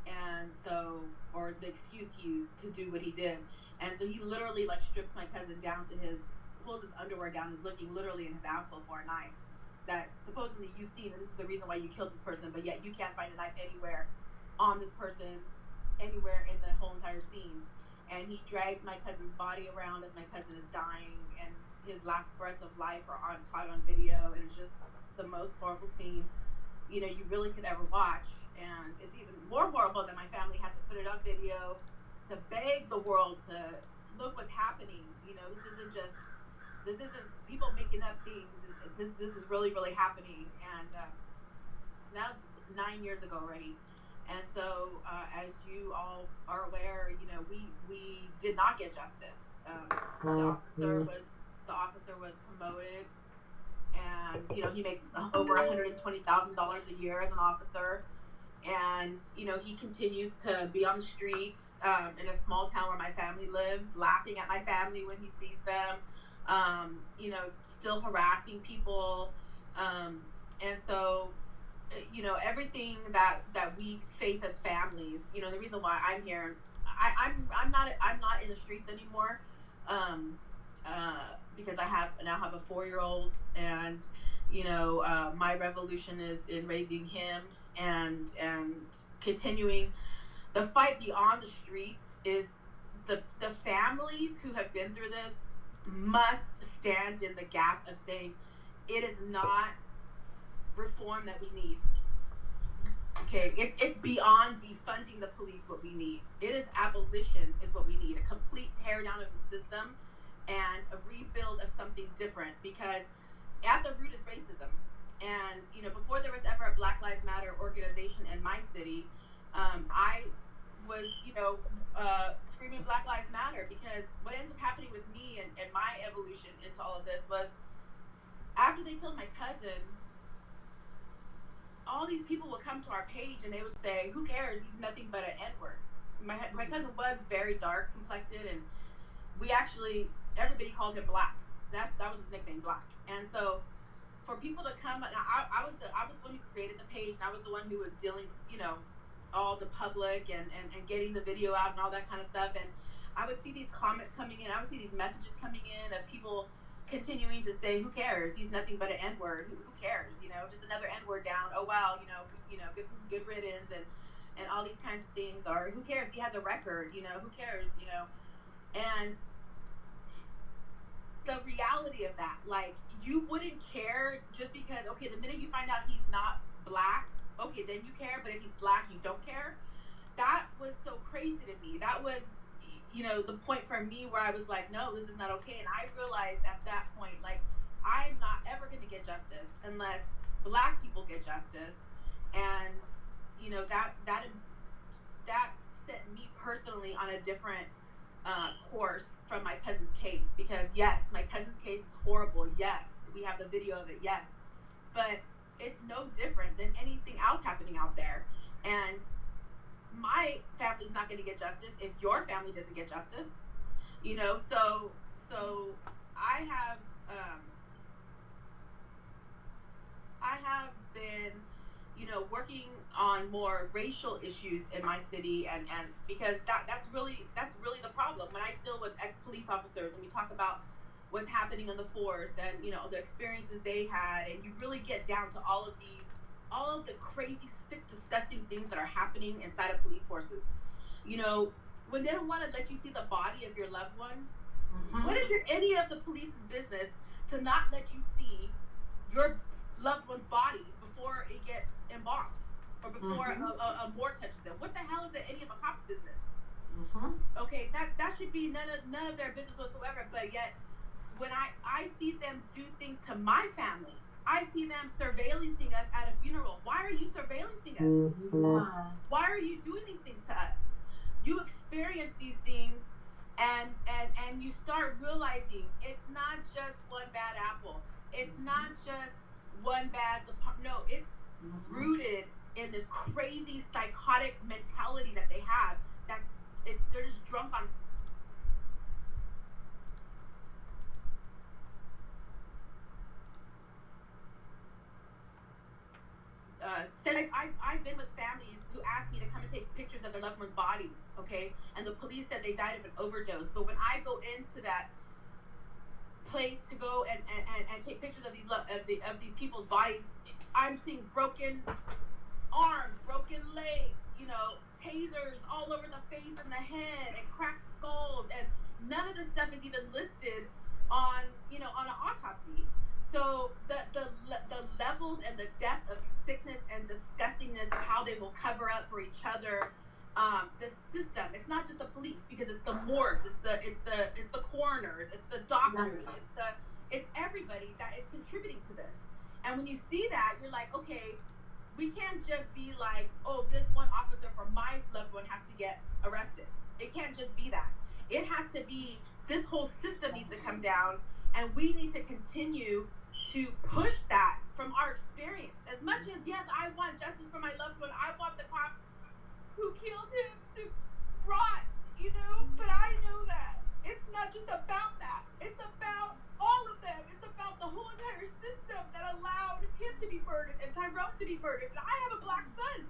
And so, or the excuse he used to do what he did. And so he literally like strips my cousin down to pulls his underwear down, is looking literally in his asshole for a knife that supposedly you've seen, and this is the reason why you killed this person, but yet you can't find a knife anywhere on this person, anywhere in the whole entire scene. And he drags my cousin's body around as my cousin is dying, and his last breaths of life are caught on video, and it's just the most horrible scene, you know, you really could ever watch. And it's even more horrible that my family had to put it on video to beg the world to look what's happening. You know, this isn't people making up things. This is really, really happening. And that was 9 years ago already. And so, as you all are aware, you know, we did not get justice. The officer was promoted, and you know, he makes over $120,000 a year as an officer. And, you know, he continues to be on the streets in a small town where my family lives, laughing at my family when he sees them, you know, still harassing people. And so, you know, everything that we face as families, you know, the reason why I'm here, I'm not in the streets anymore, because I now have a 4-year-old, and, you know, my revolution is in raising him. And continuing the fight beyond the streets is the families who have been through this must stand in the gap of saying it is not reform that we need. Okay, it's beyond defunding the police what we need. It is abolition is what we need, a complete tear down of the system and a rebuild of something different, because at the root is racism. And, you know, before there was ever a Black Lives Matter organization in my city, I was, you know, screaming Black Lives Matter, because what ended up happening with me and my evolution into all of this was, after they killed my cousin, all these people would come to our page and they would say, who cares, he's nothing but an N-word. My cousin was very dark complected, and we actually, everybody called him Black. That was his nickname, Black. And so for people to come, and I was the one who created the page, and I was the one who was dealing, all the public and getting the video out and all that kind of stuff. And I would see these comments coming in, I would see these messages coming in of people continuing to say, who cares, he's nothing but an N-word, who cares, just another N-word down, oh wow, good riddance, and all these kinds of things, or who cares, he has a record, who cares, and the reality of that, like, you wouldn't care just because, okay, the minute you find out he's not Black, okay, then you care, but if he's Black, you don't care. That was so crazy to me. That was, the point for me where I was like, no, this is not okay. And I realized at that point, like, I'm not ever going to get justice unless Black people get justice. And, that set me personally on a different course from my cousin's case, because yes, my cousin's case is horrible. Yes, we have the video of it. Yes, but it's no different than anything else happening out there. And my family's not going to get justice if your family doesn't get justice. So I have been, working on more racial issues in my city, and because that's really the problem. When I deal with ex-police officers and we talk about what's happening in the force and, the experiences they had, and you really get down to all of the crazy, sick, disgusting things that are happening inside of police forces. When they don't want to let you see the body of your loved one, what is it any of the police's business to not let you see your loved one's body before it gets embalmed or before a morgue touches it? What the hell is it any of a cop's business? Okay, that should be none of their business whatsoever. But yet, when I see them do things to my family, I see them surveillancing us at a funeral. Why are you surveillancing us? Why are you doing these things to us? You experience these things, and you start realizing it's not just one bad apple. It's not just one bad department. No, it's rooted in this crazy psychotic mentality that they have. They're just drunk on. I've been with families who asked me to come and take pictures of their loved ones' bodies, okay? And the police said they died of an overdose. But when I go into that place to go and take pictures of these people's bodies, I'm seeing broken arms, broken legs, tasers all over the face and the head, and cracked skulls, and none of this stuff is even listed on an autopsy. So the levels and the depth of sickness and disgustingness of how they will cover up for each other, the system. It's not just the police, because it's the morgues, it's the coroners, it's the doctors, it's everybody that is contributing to this. And when you see that, you're like, okay, we can't just be like, oh, this one officer for my loved one has to get arrested. It can't just be that. It has to be, this whole system needs to come down, and we need to continue to push that from our experience. As much as, yes, I want justice for my loved one, I want the cop who killed him to rot, but I know that it's not just about that. It's about all of them. It's about the whole entire system that allowed him to be murdered and Tyrone to be murdered. And I have a Black son.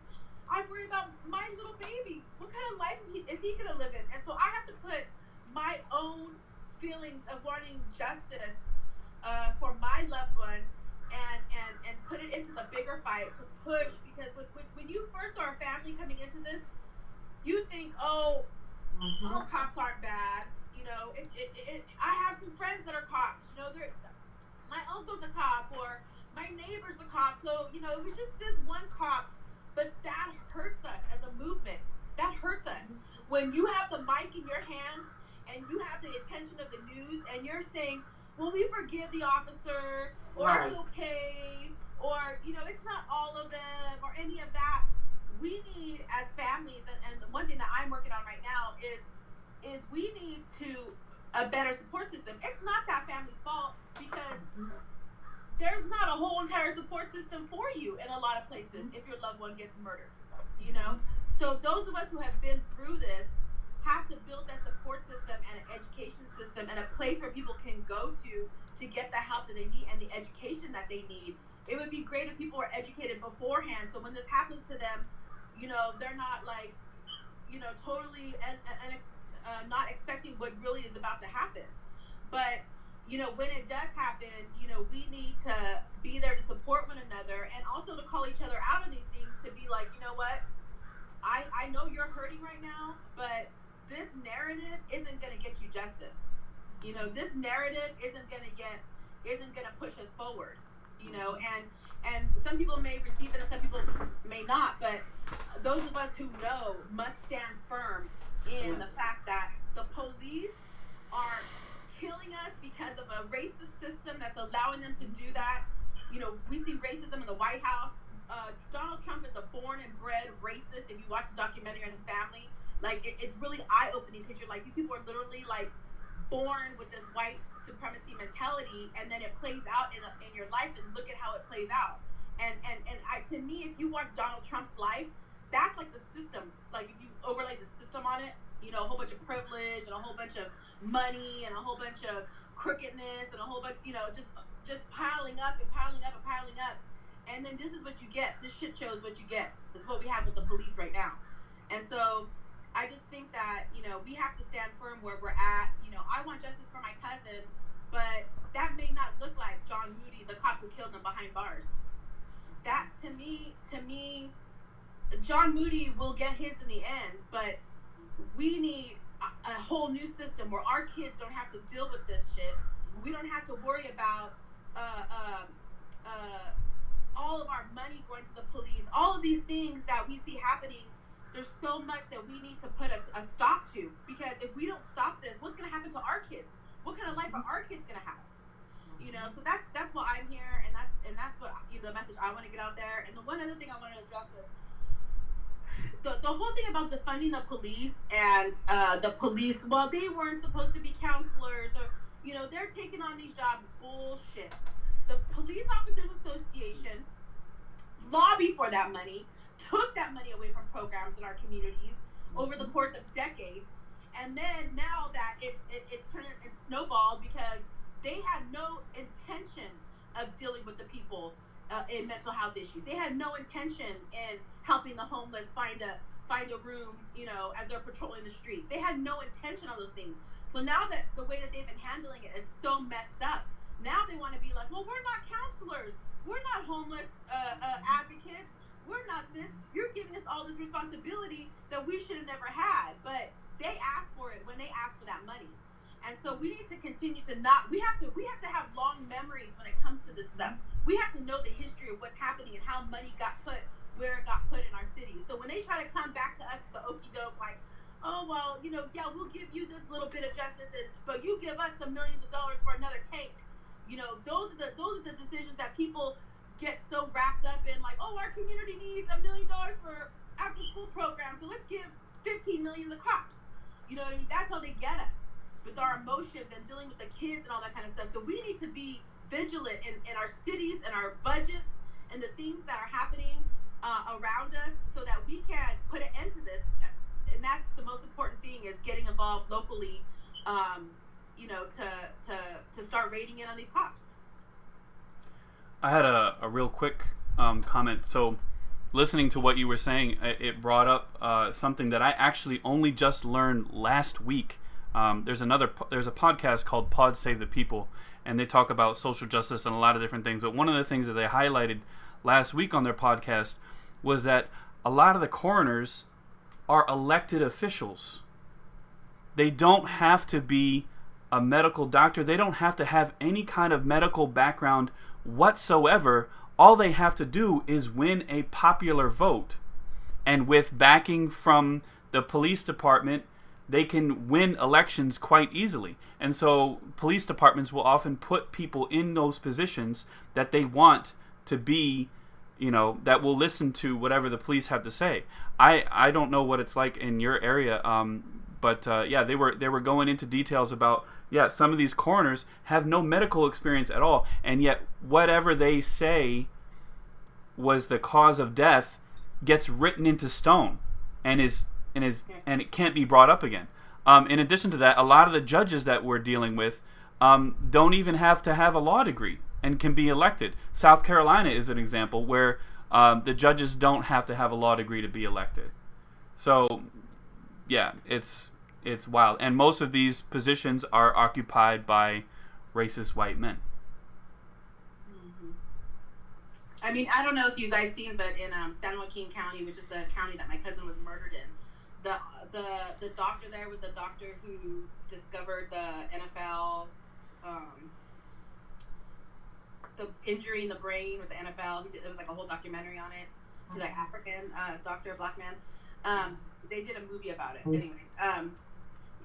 I worry about my little baby. What kind of life is he going to live in? And so I have to put my own feelings of wanting justice for my loved one and put it into the bigger fight to push, because when you first saw a family coming into this, you think, oh, cops aren't bad. I have some friends that are cops. My uncle's a cop, or my neighbor's a cop. So it was just this one cop, but that hurts us as a movement. That hurts us when you have the mic in your hand and you have the attention of the news, and you're saying, well, we forgive the officer, or it's okay, or, it's not all of them, or any of that. We need, as families, and the one thing that I'm working on right now is we need a better support system. It's not that family's fault because there's not a whole entire support system for you in a lot of places if your loved one gets murdered, you know? So those of us who have been through this have to build that support system and an education system and a place where people can go to get the help that they need and the education that they need. It would be great if people were educated beforehand, so when this happens to them, you know, they're not like, you know, totally not expecting what really is about to happen. But, you know, when it does happen, you know, we need to be there to support one another and also to call each other out on these things, to be like, you know what, I know you're hurting right now, but this narrative isn't going to get you justice. You know, this narrative isn't going to push us forward, you know, and some people may receive it and some people may not, but those of us who know must stand firm in the fact that the police are killing us because of a racist system that's allowing them to do that. You know, we see racism in the White House. Donald Trump is a born and bred racist. If you watch the documentary on his family, like it's really eye-opening because you're like, these people are literally like born with this white supremacy mentality, and then it plays out in your life, and look at how it plays out. And to me, if you watch Donald Trump's life, that's like the system. Like if you overlay the system on it, you know, a whole bunch of privilege and a whole bunch of money and a whole bunch of crookedness and a whole bunch, you know, just piling up and piling up and piling up. And then this is what you get. This shit show is what you get. This is what we have with the police right now. And so I just think that, you know, we have to stand firm where we're at. You know, I want justice for my cousin, but that may not look like John Moody, the cop who killed him, behind bars. That, to me, John Moody will get his in the end, but we need a whole new system where our kids don't have to deal with this shit. We don't have to worry about all of our money going to the police, all of these things that we see happening. There's so much that we need to put a stop to, because if we don't stop this, what's going to happen to our kids? What kind of life are our kids going to have? You know, so that's why I'm here, and that's what, you know, the message I want to get out there. And the one other thing I wanted to address was the whole thing about defunding the police and the police. Well, they weren't supposed to be counselors, or, you know, they're taking on these jobs. Bullshit. The Police Officers Association lobbied for that money, took that money away from programs in our communities over the course of decades, and then now that it's turned and snowballed because they had no intention of dealing with the people in mental health issues. They had no intention in helping the homeless find a room, you know, as they're patrolling the streets. They had no intention on those things. So now that the way that they've been handling it is so messed up, now they want to be like, well, we're not counselors, we're not homeless advocates, we're not this. You're giving us all this responsibility that we should have never had. But they asked for it when they asked for that money. And so we need to continue to we have to have long memories when it comes to this stuff. We have to know the history of what's happening and how money got put where it got put in our city. So when they try to come back to us with the okie doke, like, oh, well, you know, yeah, we'll give you this little bit of justice, but you give us some millions of dollars for another tank. You know, those are the decisions that people get so wrapped up in, like, oh, our community needs $1 million for after school programs, so let's give $15 million to cops. You know what I mean? That's how they get us, with our emotions and dealing with the kids and all that kind of stuff. So we need to be vigilant in our cities and our budgets and the things that are happening around us, so that we can put an end to this. And that's the most important thing, is getting involved locally, you know, to start raiding in on these cops. I had a real quick comment. So listening to what you were saying, it brought up something that I actually only just learned last week. There's a podcast called Pod Save the People, and they talk about social justice and a lot of different things. But one of the things that they highlighted last week on their podcast was that a lot of the coroners are elected officials. They don't have to be a medical doctor. They don't have to have any kind of medical background whatsoever. All they have to do is win a popular vote. And with backing from the police department, they can win elections quite easily. And so police departments will often put people in those positions that they want to be, you know, that will listen to whatever the police have to say. I don't know what it's like in your area, But yeah, they were going into details about, yeah, some of these coroners have no medical experience at all, and yet whatever they say was the cause of death gets written into stone and it can't be brought up again. In addition to that, a lot of the judges that we're dealing with don't even have to have a law degree and can be elected. South Carolina is an example where the judges don't have to have a law degree to be elected. So, yeah, it's wild. And most of these positions are occupied by racist white men. Mm-hmm. I mean, I don't know if you guys seen, but in San Joaquin County, which is the county that my cousin was murdered in, the doctor there was the doctor who discovered the NFL, the injury in the brain with the NFL. It was like a whole documentary on it. He's like African doctor, black man. They did a movie about it. Anyways,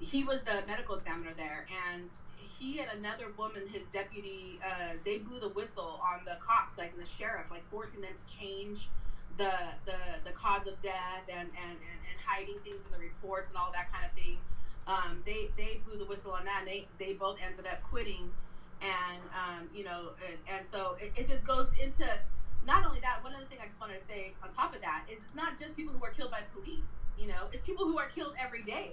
he was the medical examiner there, and he and another woman, his deputy, they blew the whistle on the cops, like the sheriff, like forcing them to change the cause of death and hiding things in the reports and all that kind of thing. They blew the whistle on that, and they both ended up quitting. And and so it just goes into, not only that, one other thing I just wanted to say on top of that is it's not just people who are killed by police. It's people who are killed every day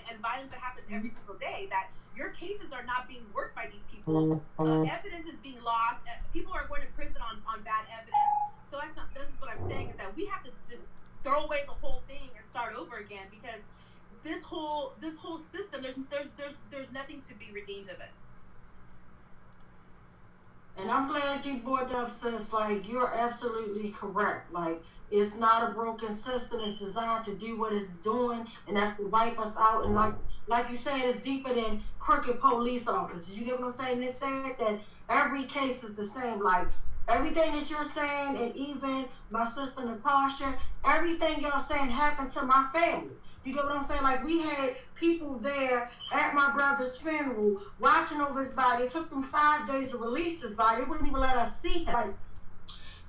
and violence that happens every single day, that your cases are not being worked by these people. Evidence is being lost. People are going to prison on bad evidence. So this is what I'm saying, is that we have to just throw away the whole thing and start over again, because this whole system, there's nothing to be redeemed of it. And I'm glad you brought that up, sis. Like, you're absolutely correct. Like, it's not a broken system. It's designed to do what it's doing, and that's to wipe us out. And like you said, it's deeper than crooked police officers. You get what I'm saying? They said that every case is the same. Like, everything that you're saying, and even my sister Natasha, everything y'all saying happened to my family. You get what I'm saying? Like, we had people there at my brother's funeral watching over his body. It took them 5 days to release his body. They wouldn't even let us see him. Like,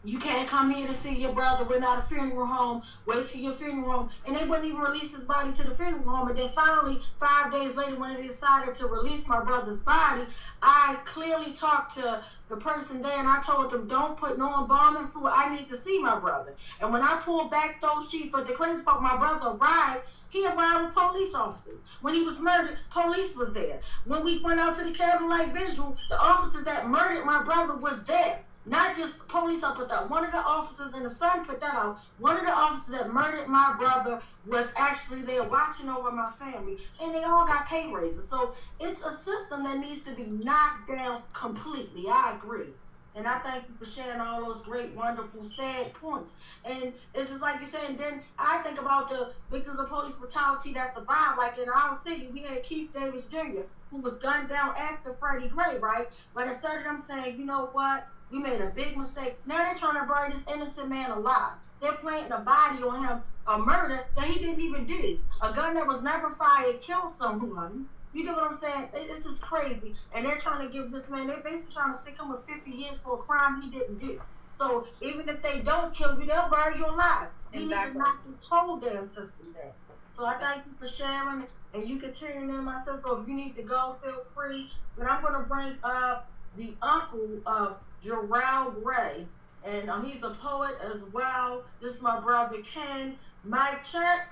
you can't come here to see your brother. We're not a funeral home. Wait till your funeral home. And they wouldn't even release his body to the funeral home. And then finally, 5 days later, when they decided to release my brother's body, I clearly talked to the person there, and I told them, don't put no embalming fluid. I need to see my brother. And when I pulled back those sheets, but the crazy part, my brother arrived. He arrived with police officers. When he was murdered, police was there. When we went out to the candlelight visual, the officers that murdered my brother was there. Not just police officers, but one of the officers, and the son put that out, one of the officers that murdered my brother was actually there watching over my family, and they all got pay raises. So it's a system that needs to be knocked down completely. I agree. And I thank you for sharing all those great, wonderful, sad points. And it's just like you said, and then I think about the victims of police brutality that survived. Like in our city, we had Keith Davis Jr., who was gunned down after Freddie Gray, right? But instead of them saying, you know what, we made a big mistake, now they're trying to bury this innocent man alive. They're planting a body on him, a murder that he didn't even do. A gun that was never fired killed someone. You get what I'm saying? This is crazy. And they're trying to give this man, they're basically trying to stick him with 50 years for a crime he didn't do. So even if they don't kill you, they'll bury you alive. We need to knock this whole damn system down. So I thank you for sharing, and you can tune in, my sister. If you need to go, feel free. But I'm going to bring up the uncle of Jarrell Gray. And he's a poet as well. This is my brother Ken. Mic check.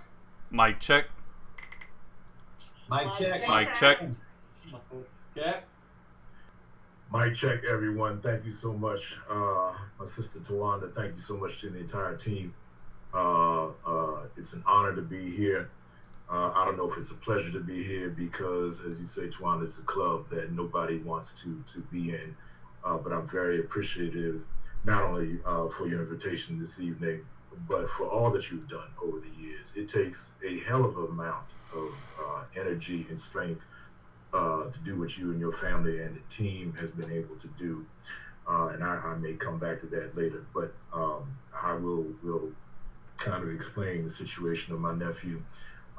Mic check. Mic check. Mic check. Check. Mic check, everyone. Thank you so much. My sister Tawanda, thank you so much to the entire team. It's an honor to be here. I don't know if it's a pleasure to be here because, as you say, Tawanda, it's a club that nobody wants to be in. But I'm very appreciative, not only for your invitation this evening, but for all that you've done over the years. It takes a hell of an amount of energy and strength to do what you and your family and the team has been able to do. And I may come back to that later, but I will kind of explain the situation of my nephew.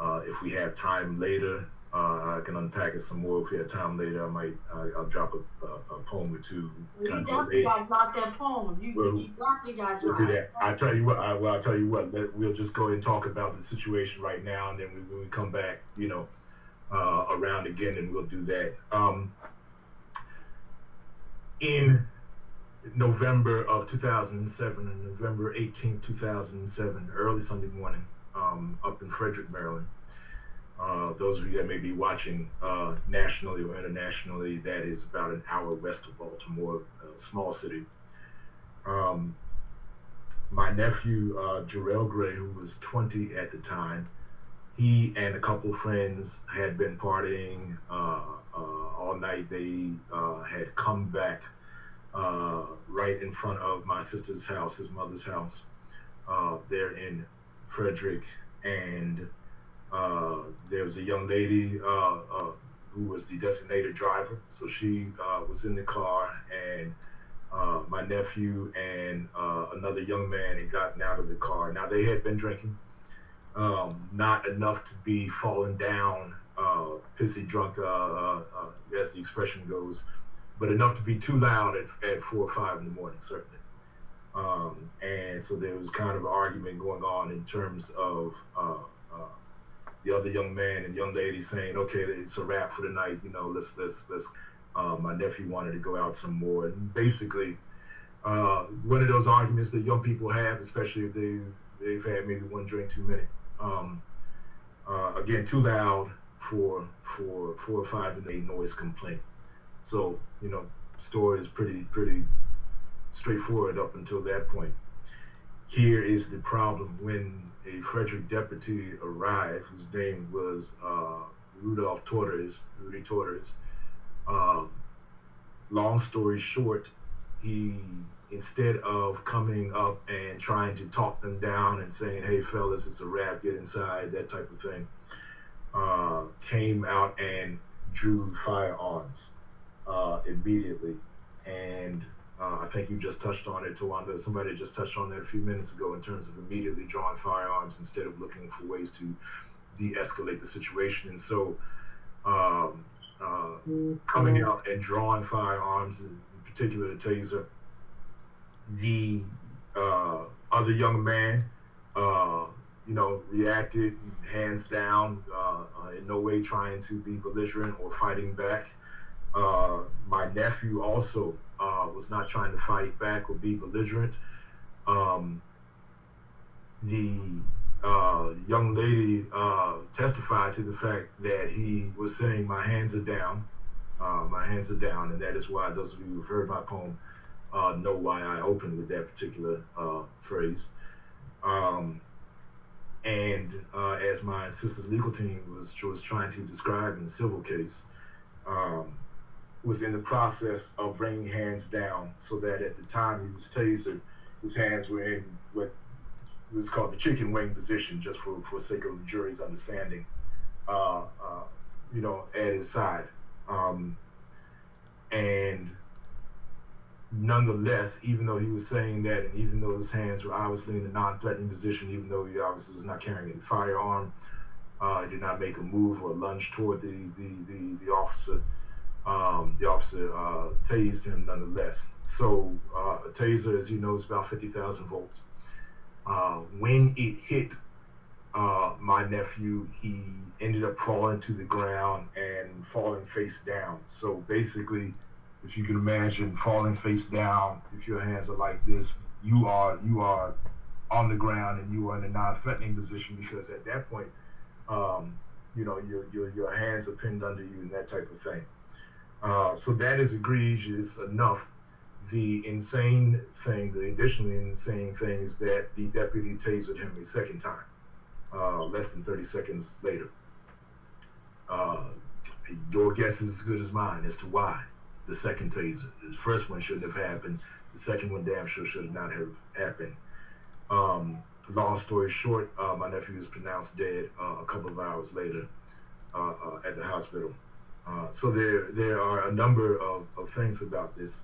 If we have time later, I can unpack it some more. If we have time later, I'll drop a poem or two. You definitely got to drop that poem. You definitely got to drop that. I'll tell you what. We'll just go ahead and talk about the situation right now, and then when we come back, around again, and we'll do that. In November of 2007, on November 18th, 2007, early Sunday morning, up in Frederick, Maryland. Those of you that may be watching nationally or internationally, that is about an hour west of Baltimore, a small city. My nephew, Jarrell Gray, who was 20 at the time, he and a couple friends had been partying all night. They had come back right in front of my sister's house, his mother's house, there in Frederick, and there was a young lady who was the designated driver. So she was in the car, and my nephew and another young man had gotten out of the car. Now, they had been drinking, not enough to be falling down, pissy drunk, as the expression goes, but enough to be too loud at 4 or 5 in the morning, certainly. And so there was kind of an argument going on in terms of the other young man and young lady saying, okay, it's a wrap for the night, you know, let's my nephew wanted to go out some more. And basically, one of those arguments that young people have, especially if they've had maybe one drink too many. Again, too loud for 4 or 5 and a noise complaint. So, you know, story is pretty straightforward up until that point. Here is the problem. When a Frederick deputy arrived, whose name was Rudy Torres, long story short, he, instead of coming up and trying to talk them down and saying, hey fellas, it's a wrap, get inside, that type of thing, came out and drew firearms immediately. And I think you just touched on it, Tawanda. Somebody just touched on that a few minutes ago in terms of immediately drawing firearms instead of looking for ways to de-escalate the situation. And so coming out and drawing firearms, in particular the taser, the other young man, you know, reacted hands down, in no way trying to be belligerent or fighting back. My nephew also was not trying to fight back or be belligerent. The young lady testified to the fact that he was saying, my hands are down, and that is why those of you who've heard my poem know why I opened with that particular phrase. And as my sister's legal team was trying to describe in the civil case, was in the process of bringing hands down, so that at the time he was tasered, his hands were in what was called the chicken wing position, just for sake of the jury's understanding, you know, at his side. And nonetheless, even though he was saying that, and even though his hands were obviously in a non-threatening position, even though he obviously was not carrying any firearm, he did not make a move or a lunge toward the officer. The officer tased him nonetheless. So a taser, as you know, is about 50,000 volts. When it hit my nephew, he ended up falling to the ground and falling face down. So basically, if you can imagine falling face down, if your hands are like this, you are on the ground and you are in a non-threatening position, because at that point, you know, your hands are pinned under you and that type of thing. So that is egregious enough. The additionally insane thing is that the deputy tasered him a second time, less than 30 seconds later. Your guess is as good as mine as to why the second taser. The first one shouldn't have happened. The second one damn sure should not have happened. Long story short, my nephew was pronounced dead a couple of hours later at the hospital. So there are a number of things about this.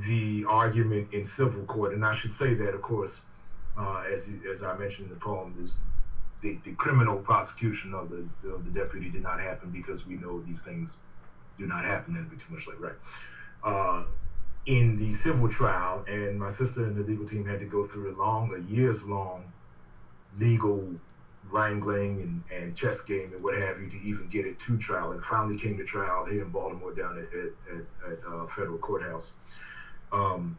The argument in civil court, and I should say that, of course, as I mentioned in the poem, is the criminal prosecution of the deputy did not happen, because we know these things do not happen. That'd be too much like right. In the civil trial, and my sister and the legal team had to go through a years-long legal wrangling and chess game and what have you to even get it to trial, and finally came to trial here in Baltimore down at Federal Courthouse. In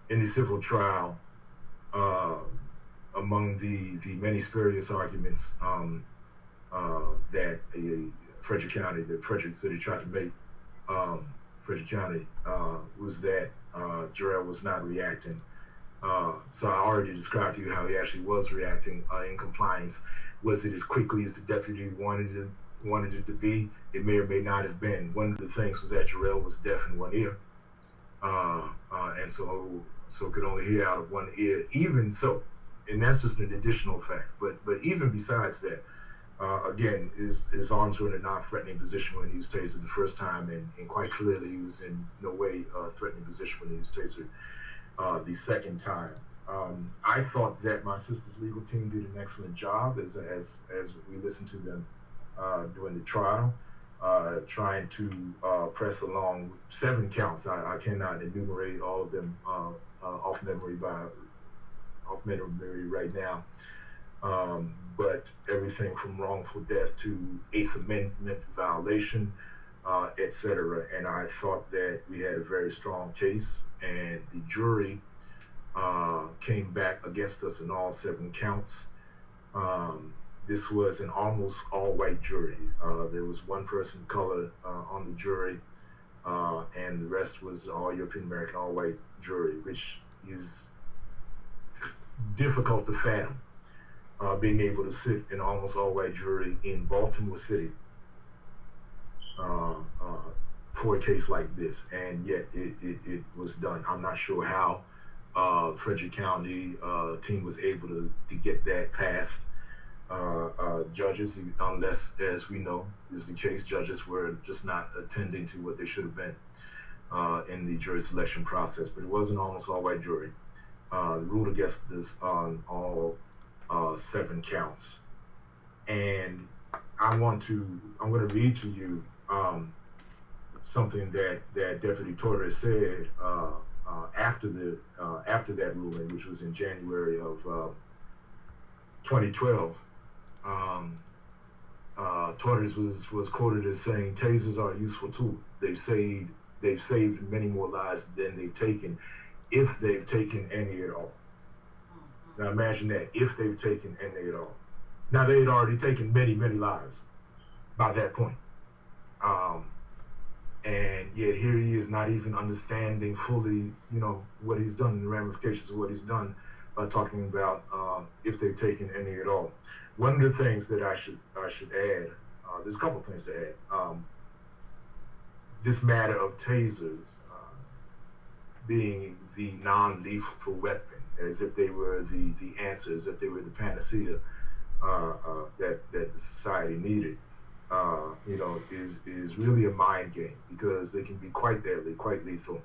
the civil trial, among the many spurious arguments that Frederick City tried to make, Frederick County, was that Jarrell was not reacting. So I already described to you how he actually was reacting in compliance. Was it as quickly as the deputy wanted it to be? It may or may not have been. One of the things was that Jarrell was deaf in one ear, and so could only hear out of one ear. Even so, and that's just an additional fact. But even besides that, again, his arms were in a non-threatening position when he was tasered the first time, and quite clearly he was in no way threatening position when he was tasered the second time. I thought that my sister's legal team did an excellent job as we listened to them during the trial, trying to press along 7 counts. I cannot enumerate all of them off memory right now. But everything from wrongful death to 8th Amendment violation, etc. And I thought that we had a very strong case, and the jury came back against us in all 7 counts. This was an almost all-white jury. There was one person of color on the jury, and the rest was all European American, all-white jury, which is difficult to fathom. Being able to sit in almost all-white jury in Baltimore City for a case like this, and yet it was done. I'm not sure how Frederick County team was able to get that past judges, unless, as we know is the case, judges were just not attending to what they should have been in the jury selection process. But it was an almost all-white jury. Ruled against us on all 7 counts, and I'm going to read to you something that Deputy Torres said after that ruling, which was in January of 2012. Torres was quoted as saying, "Tasers are a useful tool. They've saved many more lives than they've taken, if they've taken any at all." Now imagine that, if they've taken any at all. Now they had already taken many, many lives by that point. And yet here he is not even understanding fully, what he's done, the ramifications of what he's done, by talking about if they've taken any at all. One of the things that I should add, there's a couple of things to add. This matter of tasers being the non-lethal weapon, as if they were the answer, as if they were the panacea that the society needed, is really a mind game, because they can be quite deadly, quite lethal.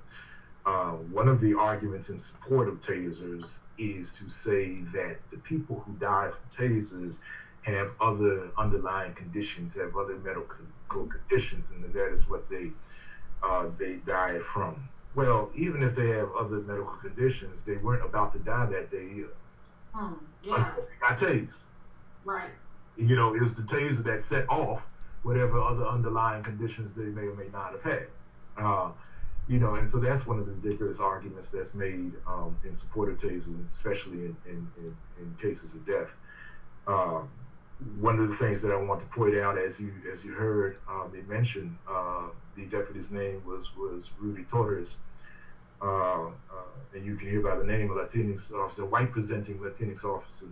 One of the arguments in support of tasers is to say that the people who die from tasers have other underlying conditions, have other medical conditions, and that is what they die from. Well, even if they have other medical conditions, they weren't about to die that day. Yeah. I tased. Right. It was the taser that set off whatever other underlying conditions they may or may not have had. And so that's one of the ridiculous arguments that's made in support of tasers, especially in cases of death. One of the things that I want to point out, as you heard me mention, the deputy's name was Rudy Torres, and you can hear by the name, a Latinx officer, white presenting Latinx officer.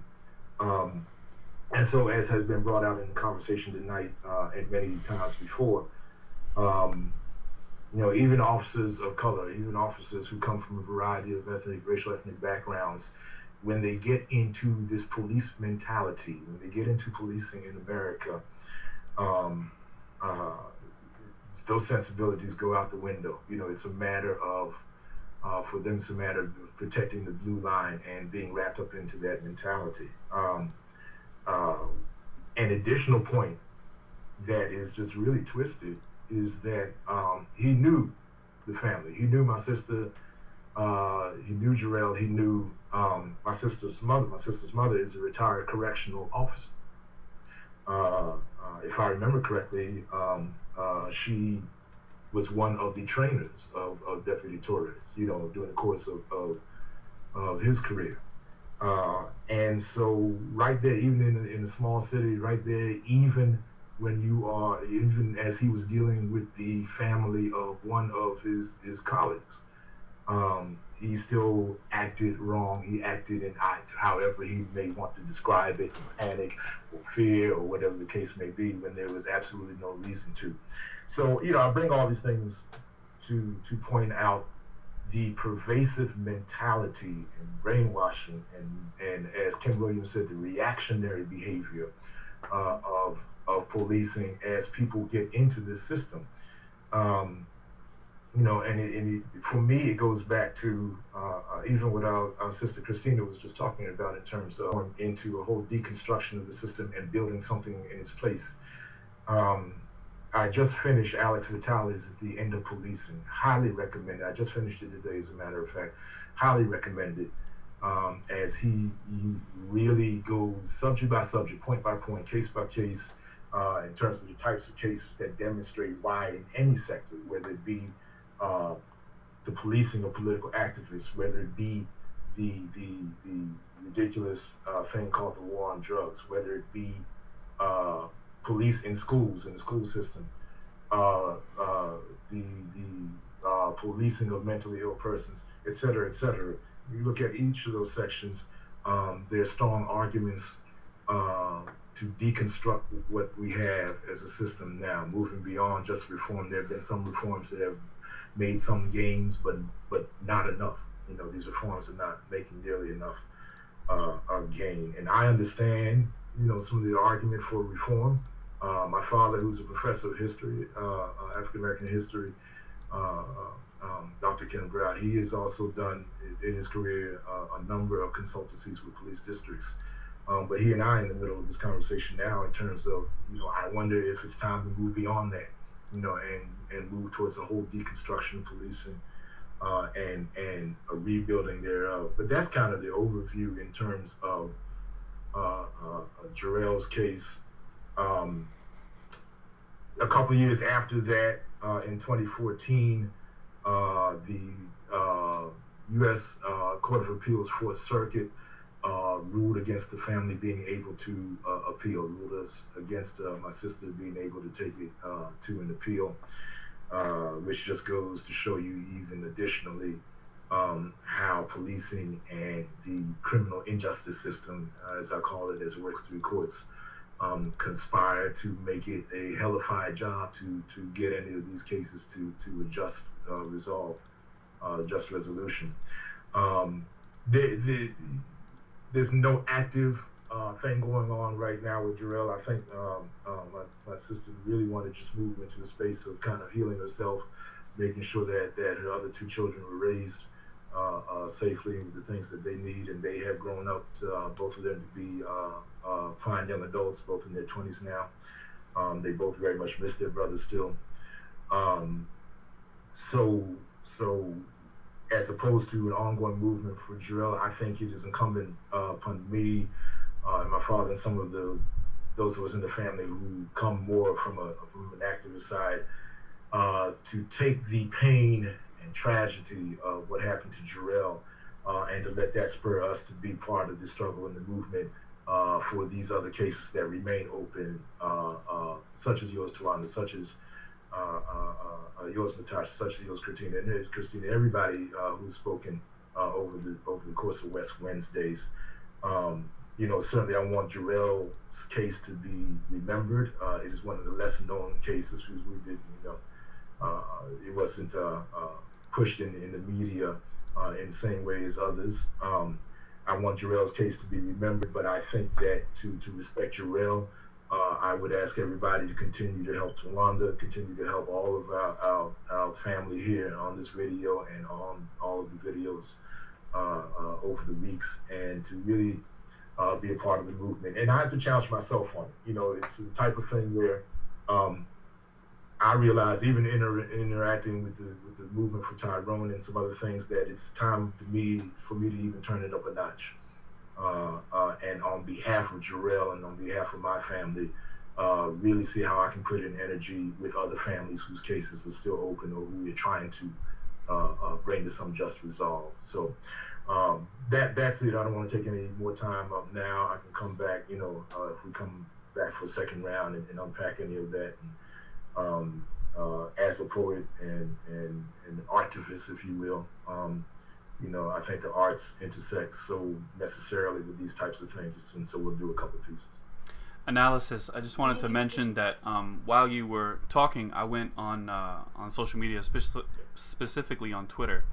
And so, as has been brought out in the conversation tonight and many times before, even officers of color, even officers who come from a variety of racial ethnic backgrounds, when they get into this police mentality, when they get into policing in America, those sensibilities go out the window. It's a matter of, for them, it's a matter of protecting the blue line and being wrapped up into that mentality. An additional point that is just really twisted is that he knew the family. He knew my sister. He knew Jarrell. He knew my sister's mother. My sister's mother is a retired correctional officer. if I remember correctly, she was one of the trainers of Deputy Torres, during the course of his career. And so right there, even in a small city, right there, even as he was dealing with the family of one of his colleagues, he still acted wrong. He acted in however he may want to describe it, panic or fear or whatever the case may be, when there was absolutely no reason to. So, I bring all these things to point out the pervasive mentality and brainwashing and as Kim Williams said, the reactionary behavior of policing as people get into this system. For me, it goes back to even what our sister Christina was just talking about in terms of going into a whole deconstruction of the system and building something in its place. I just finished Alex Vitale's The End of Policing. Highly recommend it. I just finished it today, as a matter of fact. Highly recommend it. As he really goes subject by subject, point by point, case by case, in terms of the types of cases that demonstrate why in any sector, whether it be the policing of political activists, whether it be the ridiculous thing called the war on drugs, whether it be police in schools, in the school system, the policing of mentally ill persons, et cetera, et cetera. You look at each of those sections, there are strong arguments to deconstruct what we have as a system now, moving beyond just reform. There have been some reforms that have made some gains, but not enough. These reforms are not making nearly enough gain. And I understand, some of the argument for reform. My father, who's a professor of history, African American history, Dr. Ken Grout, he has also done in his career a number of consultancies with police districts. But he and I are in the middle of this conversation now in terms of, I wonder if it's time to move beyond that, and move towards a whole deconstruction of policing and a rebuilding thereof. But that's kind of the overview in terms of Jarrell's case. A couple of years after that, in 2014, the U.S. Court of Appeals Fourth Circuit ruled against the family being able to appeal, ruled us against my sister being able to take it to an appeal, which just goes to show you even additionally how policing and the criminal injustice system, as I call it, as it works through courts, conspire to make it a hellified job to get any of these cases to a just just resolution. There's no active thing going on right now with Jarrell. I think my sister really wanted to just move into a space of kind of healing herself, making sure that her other two children were raised safely with the things that they need, and they have grown up, both of them to be fine young adults, both in their 20s now. They both very much miss their brother still. So as opposed to an ongoing movement for Jarrell, I think it is incumbent upon me and my father and some of those of us in the family who come more from an activist side to take the pain and tragedy of what happened to Jarrell and to let that spur us to be part of the struggle and the movement for these other cases that remain open, such as yours, Tawanda, such as yours, Natasha, such as yours, Christina, everybody who's spoken over the course of West Wednesdays. Certainly I want Jarrell's case to be remembered. It is one of the less known cases because we didn't, it wasn't pushed in the media in the same way as others. I want Jarrell's case to be remembered, but I think that to respect Jarrell, I would ask everybody to continue to help Tawanda, continue to help all of our family here on this video and on all of the videos over the weeks, and to really be a part of the movement. And I have to challenge myself on it. It's the type of thing where I realize, even interacting with the movement for Tyrone and some other things, that it's time for me to even turn it up a notch. And on behalf of Jarrell and on behalf of my family, really see how I can put in energy with other families whose cases are still open or who we're trying to bring to some just resolve. So that's it. I don't want to take any more time up now. I can come back, if we come back for a second round and unpack any of that. And, as a poet and an artivist, if you will, I think the arts intersect so necessarily with these types of things, and so we'll do a couple pieces. Analysis. I just wanted to mention that while you were talking, I went on social media, specifically on Twitter,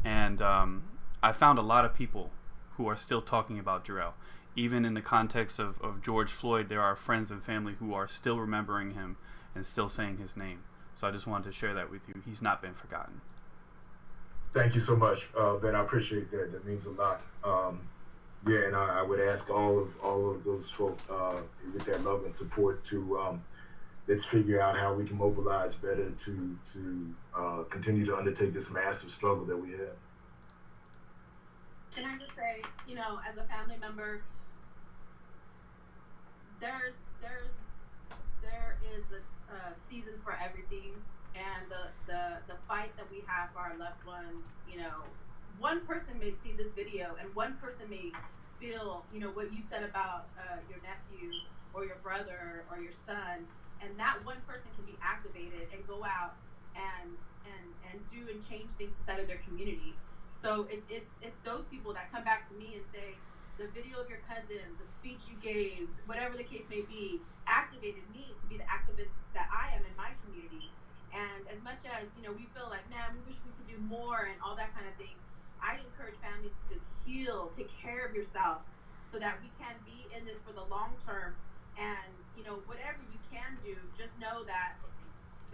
and I found a lot of people who are still talking about Jarrell. Even in the context of George Floyd, there are friends and family who are still remembering him and still saying his name. So I just wanted to share that with you. He's not been forgotten. Thank you so much, Ben. I appreciate that. That means a lot. And I would ask all of those folks with their love and support to let's figure out how we can mobilize better to continue to undertake this massive struggle that we have. Can I just say, as a family member, there is a season for everything, and the fight that we have for our loved ones. One person may see this video, and one person may feel, what you said about your nephew or your brother or your son, and that one person can be activated and go out and do and change things inside of their community. So it's those people that come back to me and say, the video of your cousin, the speech you gave, whatever the case may be, activated me to be the activist that I am in my community. And as much as, we feel like, man, we wish we could do more and all that kind of thing, I'd encourage families to just heal, take care of yourself so that we can be in this for the long term. And, whatever you can do, just know that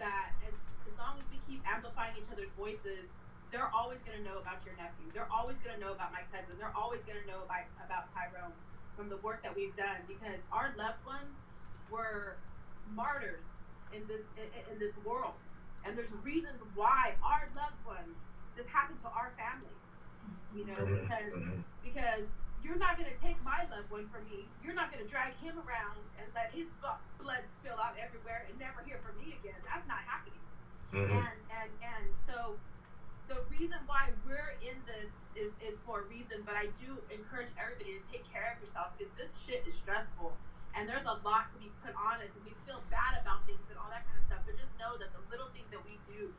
as long as we keep amplifying each other's voices, they're always going to know about your nephew. They're always going to know about my cousin. They're always going to know about Tyrone from the work that we've done, because our loved ones were martyrs in this world. And there's reasons why our loved ones, this happened to our families, because you're not going to take my loved one from me. You're not going to drag him around and let his blood spill out everywhere and never hear from me again. That's not happening. And so the reason why we're in this is for a reason, but I do encourage everybody to take care of yourself, because this shit is stressful and there's a lot to be put on us, and we feel bad about things and all that kind of stuff, but just know that the little things that we do,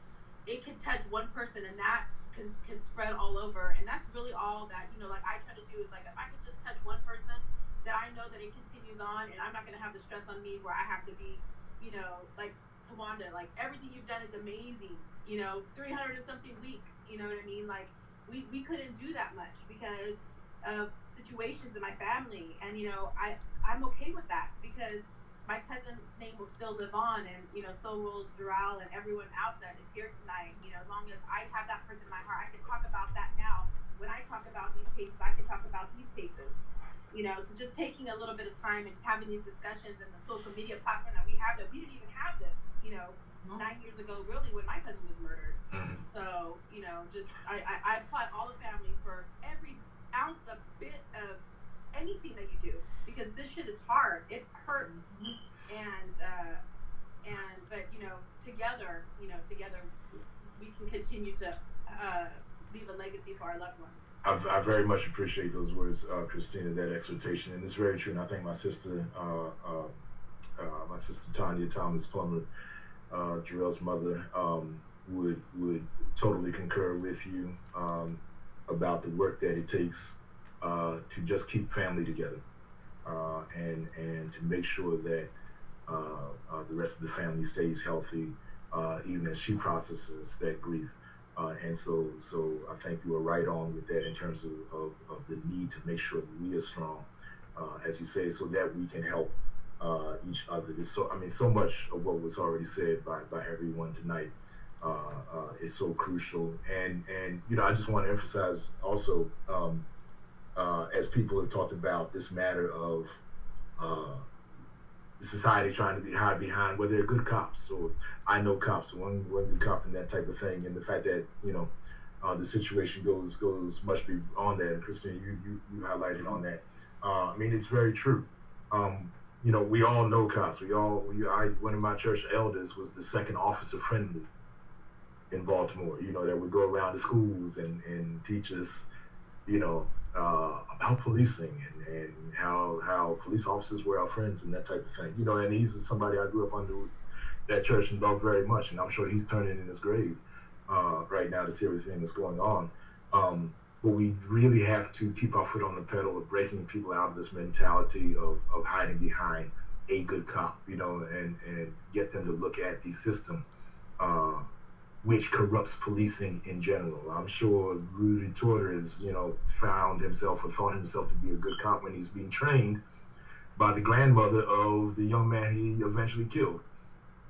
it can touch one person and that can spread all over. And that's really all that, I try to do is, if I could just touch one person, that I know that it continues on, and I'm not going to have the stress on me where I have to be, like Tawanda, everything you've done is amazing, 300 and something weeks, you know what I mean? We couldn't do that much because of situations in my family, and I'm okay with that, because my cousin's name will still live on, and so will Jarrell and everyone else that is here tonight. As long as I have that person in my heart, I can talk about that now. When I talk about these cases, I can talk about these cases. So just taking a little bit of time and just having these discussions, and the social media platform that we have, that we didn't even have this, 9 years ago, really, when my cousin was murdered. So, I applaud all the families for every ounce, a bit of anything that you do, because this shit is hard. It hurts. But together we can continue to leave a legacy for our loved ones. I very much appreciate those words, Christina, that exhortation, and it's very true. And I think my sister Tanya Thomas Plummer, Jarrell's mother, would totally concur with you about the work that it takes to just keep family together, and to make sure that the rest of the family stays healthy, even as she processes that grief. And so I think you are right on with that in terms of the need to make sure that we are strong, as you say, so that we can help each other. So much of what was already said by everyone tonight is so crucial. And I just want to emphasize also, as people have talked about this matter of society trying to hide behind, well, they're good cops, or I know cops, one good cop, and that type of thing, and the fact that the situation goes much beyond that. And Christine, you highlighted on that. It's very true. we all know cops. One of my church elders was the second officer friendly in Baltimore, that would go around the schools and teach us, about policing and how police officers were our friends and that type of thing. And he's somebody I grew up under that church and loved very much, and I'm sure he's turning in his grave right now to see everything that's going on. But we really have to keep our foot on the pedal of breaking people out of this mentality of hiding behind a good cop, and get them to look at the system, which corrupts policing in general. I'm sure Rudy Torter has, found himself or thought himself to be a good cop when he's being trained by the grandmother of the young man he eventually killed.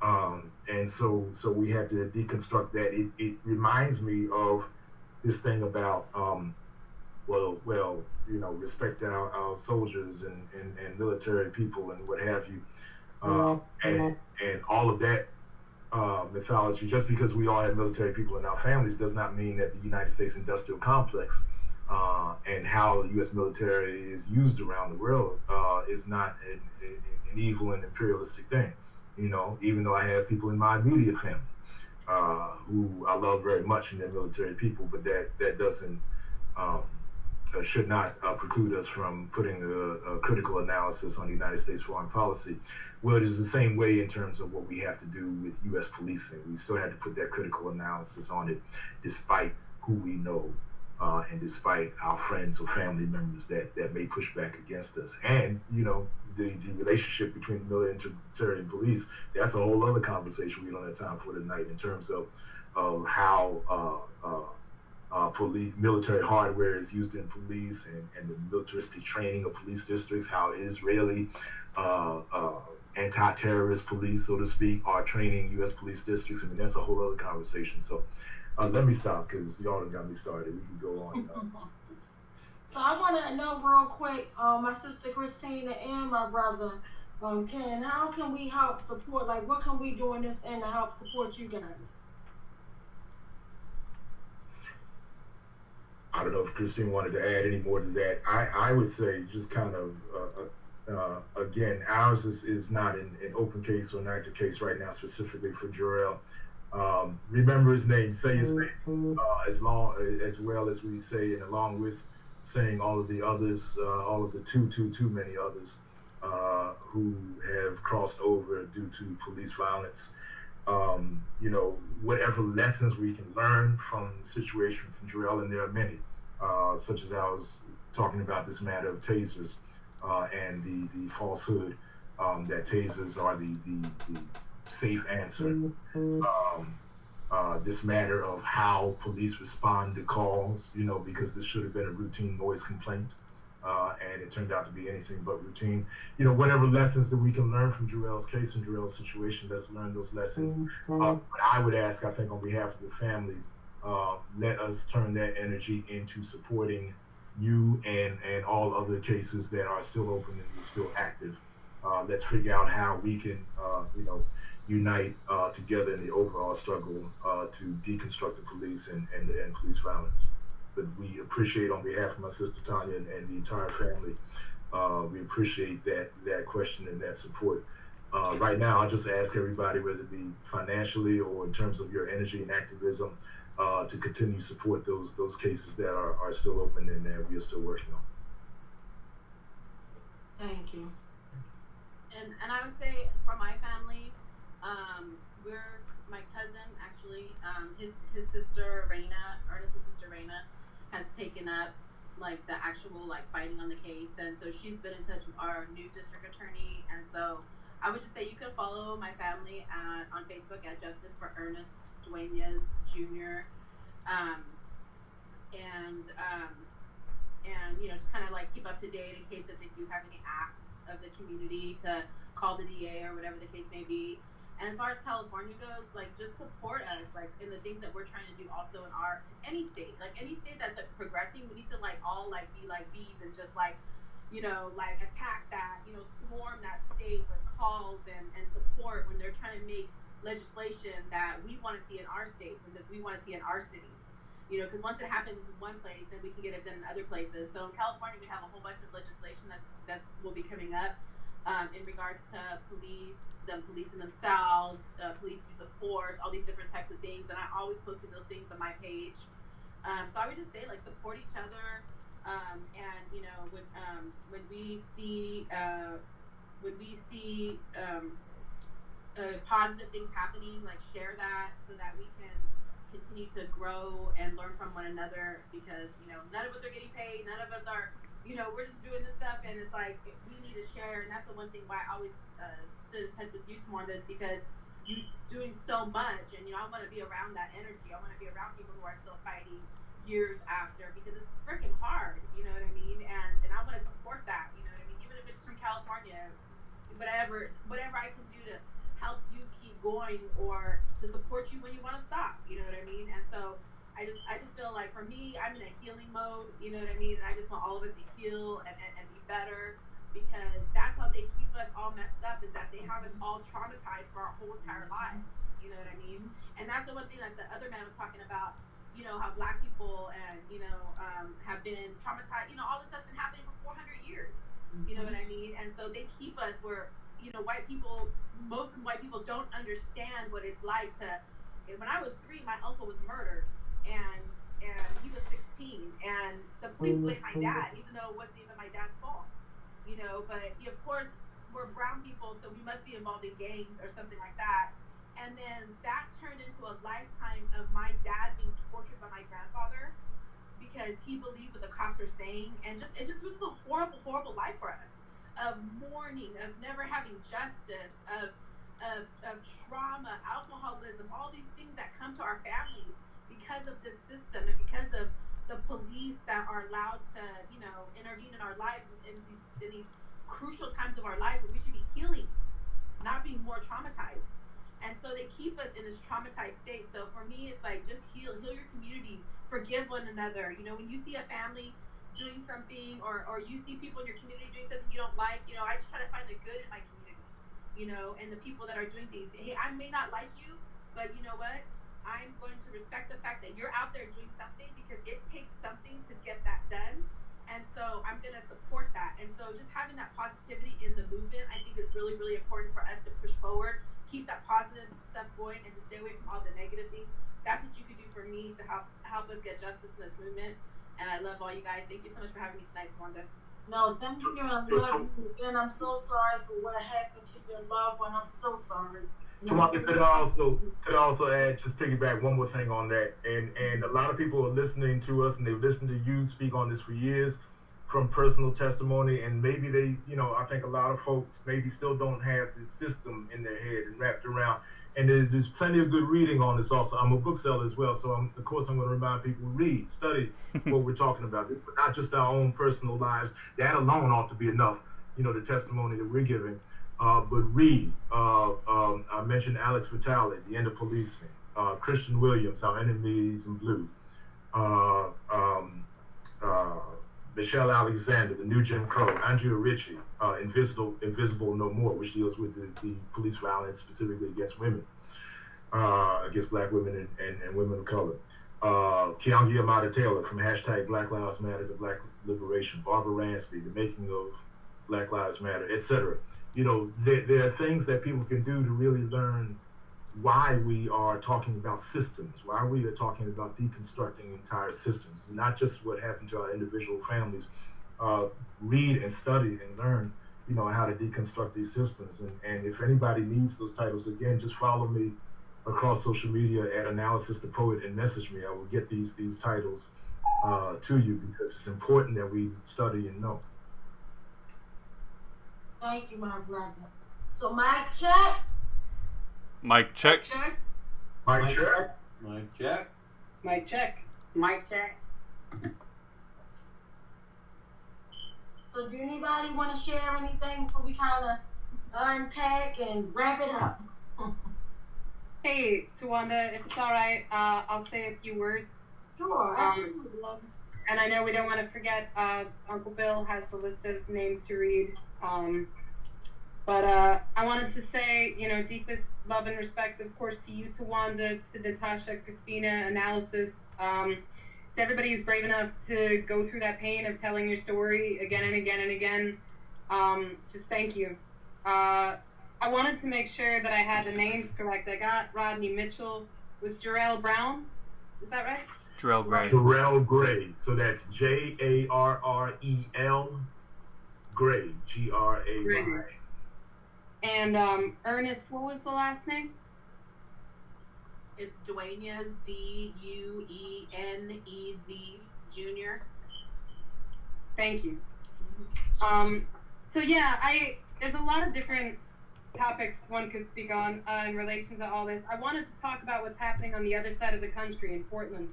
And so we have to deconstruct that. It reminds me of this thing about, respect our soldiers and military people and what have you. And all of that mythology. Just because we all have military people in our families does not mean that the United States industrial complex and how the U.S. military is used around the world is not an evil and imperialistic thing. Even though I have people in my immediate family who I love very much and they're military people, but that doesn't should not preclude us from putting a critical analysis on the United States foreign policy. Well, it is the same way in terms of what we have to do with U.S. policing. We still had to put that critical analysis on it, despite who we know and despite our friends or family members that may push back against us. And, the relationship between the military and police, that's a whole other conversation we don't have time for tonight in terms of how military hardware is used in police and the militaristic training of police districts, how Israeli anti-terrorist police, so to speak, are training U.S. police districts. I mean, that's a whole other conversation. So let me stop because y'all done got me started. We can go on. So I want to know real quick, my sister Christina and my brother, how can we help support, like what can we do in this end to help support you guys? I don't know if Christine wanted to add any more to that. I would say just kind of, again, ours is not an open case or an active case right now, specifically for Jarrell. Remember his name, say his name, as well as we say, and along with saying all of the others, all of the too many others who have crossed over due to police violence. Whatever lessons we can learn from the situation from Jarrell, and there are many, such as I was talking about this matter of tasers and the falsehood that tasers are the safe answer. This matter of how police respond to calls, because this should have been a routine noise complaint, and it turned out to be anything but routine. Whatever lessons that we can learn from Jarrell's case and Jarrell's situation, let's learn those lessons. But I would ask, I think on behalf of the family, let us turn that energy into supporting you and all other cases that are still open and still active. Let's figure out how we can, unite together in the overall struggle to deconstruct the police and police violence. But we appreciate, on behalf of my sister Tanya and the entire family, we appreciate that question and that support. Right now, I'll just ask everybody, whether it be financially or in terms of your energy and activism, to continue to support those cases that are still open and that we are still working on. Thank you. And I would say for my family, my cousin actually, his sister Raina, Ernest's sister Raina, has taken up like the actual fighting on the case, and so she's been in touch with our new district attorney. And so I would just say you can follow my family on Facebook at Justice for Ernest Duenas Jr. And just kind of keep up to date in case that they do have any asks of the community to call the DA or whatever the case may be. And as far as California goes, just support us, in the things that we're trying to do also in any state. Any state that's progressing, we need to all be like bees and just attack that, swarm that state with calls and support when they're trying to make legislation that we want to see in our states and that we want to see in our cities. Because once it happens in one place, then we can get it done in other places. So in California, we have a whole bunch of legislation that will be coming up. in regards to police, them policing themselves, police use of force, all these different types of things. And I always posted those things on my page. So I would just say, like, support each other. And you know, when we see positive things happening, like, share that so that we can continue to grow and learn from one another, because, you know, none of us are getting paid, none of us are, you know, we're just doing this stuff, and it's like we need to share. And that's the one thing why I always stood in touch with you, Tawanda, is because you're doing so much, and you know, I want to be around that energy. I want to be around people who are still fighting years after, because it's freaking hard, you know what I mean? And I want to support that, you know what I mean? Even if it's from California, whatever I can do to help you keep going, or to support you when you want to stop, you know what I mean? And so I just feel like, for me, I'm in a healing mode, you know what I mean? And I just want all of us to heal and be better, because that's how they keep us all messed up, is that they have us all traumatized for our whole entire lives, you know what I mean? And that's the one thing that the other man was talking about, you know, how black people and, you know, have been traumatized, you know, all this stuff's been happening for 400 years, you know what I mean? And so they keep us where, you know, most white people don't understand what it's like to, when I was 3, my uncle was murdered, and he was 16, and the police blamed my dad, even though it wasn't even my dad's fault, you know. But of course, we're brown people, so we must be involved in gangs or something like that. And then that turned into a lifetime of my dad being tortured by my grandfather because he believed what the cops were saying, and it just was a horrible, horrible life for us, of mourning, of never having justice, of trauma, alcoholism, all these things that come to our families because of this system, and because of the police that are allowed to, you know, intervene in our lives in these crucial times of our lives where we should be healing, not being more traumatized. And so they keep us in this traumatized state. So for me, it's like, just heal your communities, forgive one another. You know, when you see a family doing something, or you see people in your community doing something you don't like, you know, I just try to find the good in my community, you know, and the people that are doing things. Hey, I may not like you, but you know what? I'm going to respect the fact that you're out there doing something, because it takes something to get that done. And so I'm going to support that. And so just having that positivity in the movement, I think, is really, really important for us to push forward, keep that positive stuff going, and to stay away from all the negative things. That's what you could do for me to help us get justice in this movement. And I love all you guys. Thank you so much for having me tonight, Tawanda. No, thank you, and I love you. And I'm so sorry for what happened to your loved one. I'm so sorry. Tawanda, could I also add, just piggyback one more thing on that, and a lot of people are listening to us, and they've listened to you speak on this for years from personal testimony, and maybe they, you know, I think a lot of folks maybe still don't have this system in their head and wrapped around. And there's plenty of good reading on this also. I'm a bookseller as well, so of course I'm going to remind people, read, study what we're talking about. This, but not just our own personal lives. That alone ought to be enough, you know, the testimony that we're giving. But read. I mentioned Alex Vitale, The End of Policing. Christian Williams, Our Enemies in Blue. Michelle Alexander, The New Jim Crow. Andrea Ritchie, Invisible No More, which deals with the police violence specifically against women, against black women and women of color. Keonghia Amata Taylor, From Hashtag Black Lives Matter to Black Liberation. Barbara Ransby, The Making of Black Lives Matter, etc. You know, there are things that people can do to really learn why we are talking about systems, why we are talking about deconstructing entire systems. It's not just what happened to our individual families. Read and study and learn, you know, how to deconstruct these systems. And if anybody needs those titles, again, just follow me across social media at Analysis the Poet and message me. I will get these titles to you, because it's important that we study and know. Thank you, my brother. So mic check. Mic check. Mic check. Mic check. Mic check. Mic check. So do anybody want to share anything before we kind of unpack and wrap it up? Hey, Tawanda, if it's all right, I'll say a few words. Sure, absolutely. And I know we don't want to forget, Uncle Bill has the list of names to read. But I wanted to say, you know, deepest love and respect, of course, to you, Tawanda, to Natasha, Christina, Analysis, to everybody who's brave enough to go through that pain of telling your story again and again and again. Just thank you. I wanted to make sure that I had the names correct. I got Rodney Mitchell. Was Jarrell Brown? Is that right? Jarrell Gray. Jarrell Gray. So that's Jarrel Gray. Gray. And Ernest, what was the last name? It's Duenas, Duenez Jr. Thank you. So yeah, there's a lot of different topics one could speak on in relation to all this. I wanted to talk about what's happening on the other side of the country in Portland,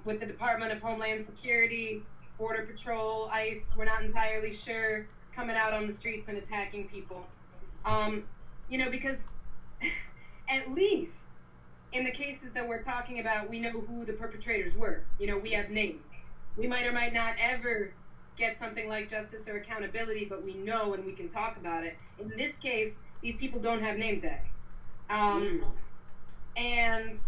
with the Department of Homeland Security, Border Patrol, ICE. We're not entirely sure, coming out on the streets and attacking people. Because at least in the cases that we're talking about, we know who the perpetrators were. We have names. We might or might not ever get something like justice or accountability, but we know and we can talk about it. In this case, these people don't have name tags. And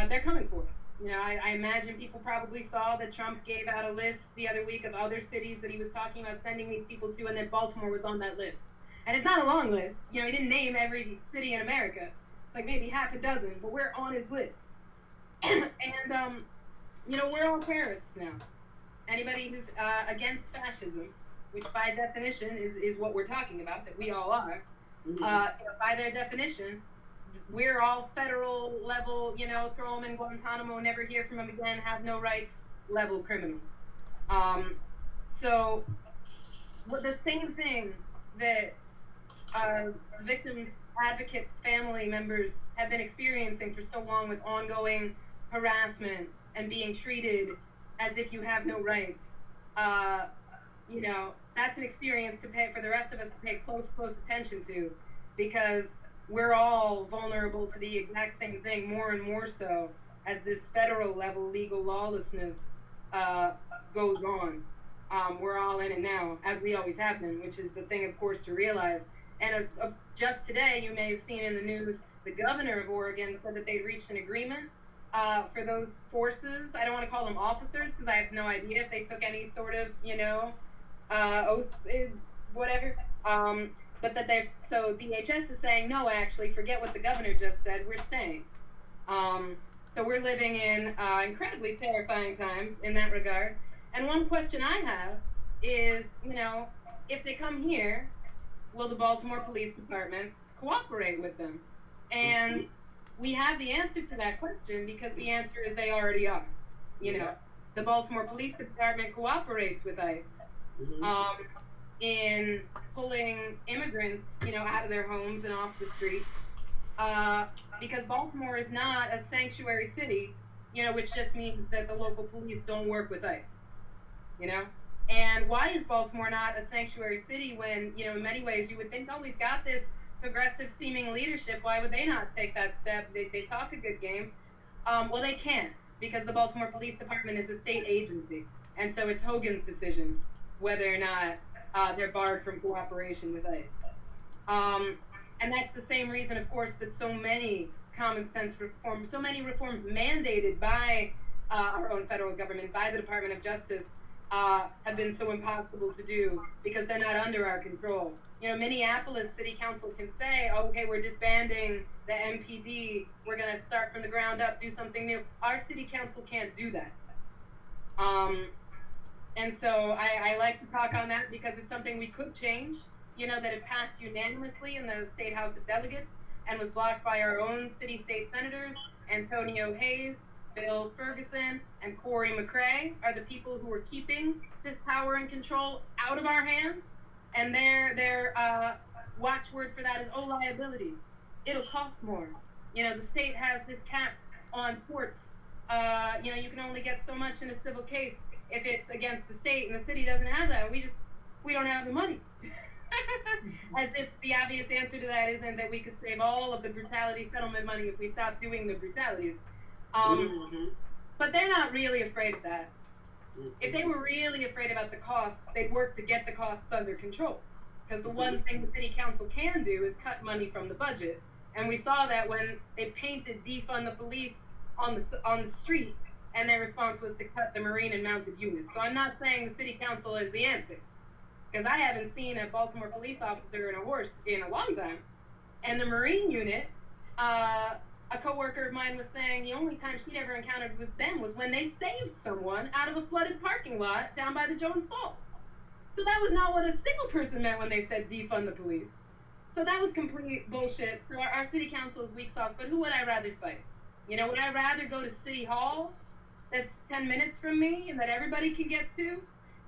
they're coming for us. I imagine people probably saw that Trump gave out a list the other week of other cities that he was talking about sending these people to, and then Baltimore was on that list. And it's not a long list. He didn't name every city in America. It's like maybe half a dozen, but we're on his list. And, we're all terrorists now. Anybody who's against fascism, which by definition is what we're talking about, that we all are, by their definition, we're all federal level, throw them in Guantanamo, never hear from them again, have no rights, level criminals. So the same thing that victims advocate family members have been experiencing for so long with ongoing harassment and being treated as if you have no rights, that's an experience to pay for the rest of us to pay close attention to, because we're all vulnerable to the exact same thing, more and more so as this federal level legal lawlessness goes on. We're all in it now, as we always have been, which is the thing, of course, to realize. And just today, you may have seen in the news, the governor of Oregon said that they reached an agreement for those forces. I don't want to call them officers because I have no idea if they took any sort of, oath, whatever. But that so DHS is saying, no, actually, forget what the governor just said, we're staying. So we're living in incredibly terrifying time in that regard. And one question I have is, if they come here, will the Baltimore Police Department cooperate with them? And we have the answer to that question because the answer is they already are. The Baltimore Police Department cooperates with ICE in pulling immigrants, out of their homes and off the street, because Baltimore is not a sanctuary city, which just means that the local police don't work with ICE, And why is Baltimore not a sanctuary city when, in many ways you would think, oh, we've got this progressive seeming leadership, why would they not take that step? They talk a good game. Well, they can't, because the Baltimore Police Department is a state agency, and so it's Hogan's decision whether or not they're barred from cooperation with ICE. And that's the same reason, of course, that so many common sense reforms, so many reforms mandated by our own federal government, by the Department of Justice, have been so impossible to do because they're not under our control. Minneapolis City Council can say, oh, okay, we're disbanding the MPD, we're going to start from the ground up, do something new. Our City Council can't do that. And so I like to talk on that because it's something we could change, that it passed unanimously in the State House of Delegates and was blocked by our own city-state senators, Antonio Hayes, Bill Ferguson, and Corey McCray are the people who are keeping this power and control out of our hands. And their watchword for that is, oh, liability. It'll cost more. The state has this cap on courts. You can only get so much in a civil case if it's against the state, and the city doesn't have that. We don't have the money. As if the obvious answer to that isn't that we could save all of the brutality settlement money if we stopped doing the brutalities. But they're not really afraid of that. If they were really afraid about the costs, they'd work to get the costs under control. Because the one thing the city council can do is cut money from the budget. And we saw that when they painted defund the police on the street, and their response was to cut the Marine and mounted units. So I'm not saying the city council is the answer. because I haven't seen a Baltimore police officer and a horse in a long time. And the Marine unit, a coworker of mine was saying the only time she'd ever encountered with them was when they saved someone out of a flooded parking lot down by the Jones Falls. So that was not what a single person meant when they said defund the police. So that was complete bullshit. So our city council is weak sauce, but who would I rather fight? You know, would I rather go to City Hall, that's 10 minutes from me and that everybody can get to,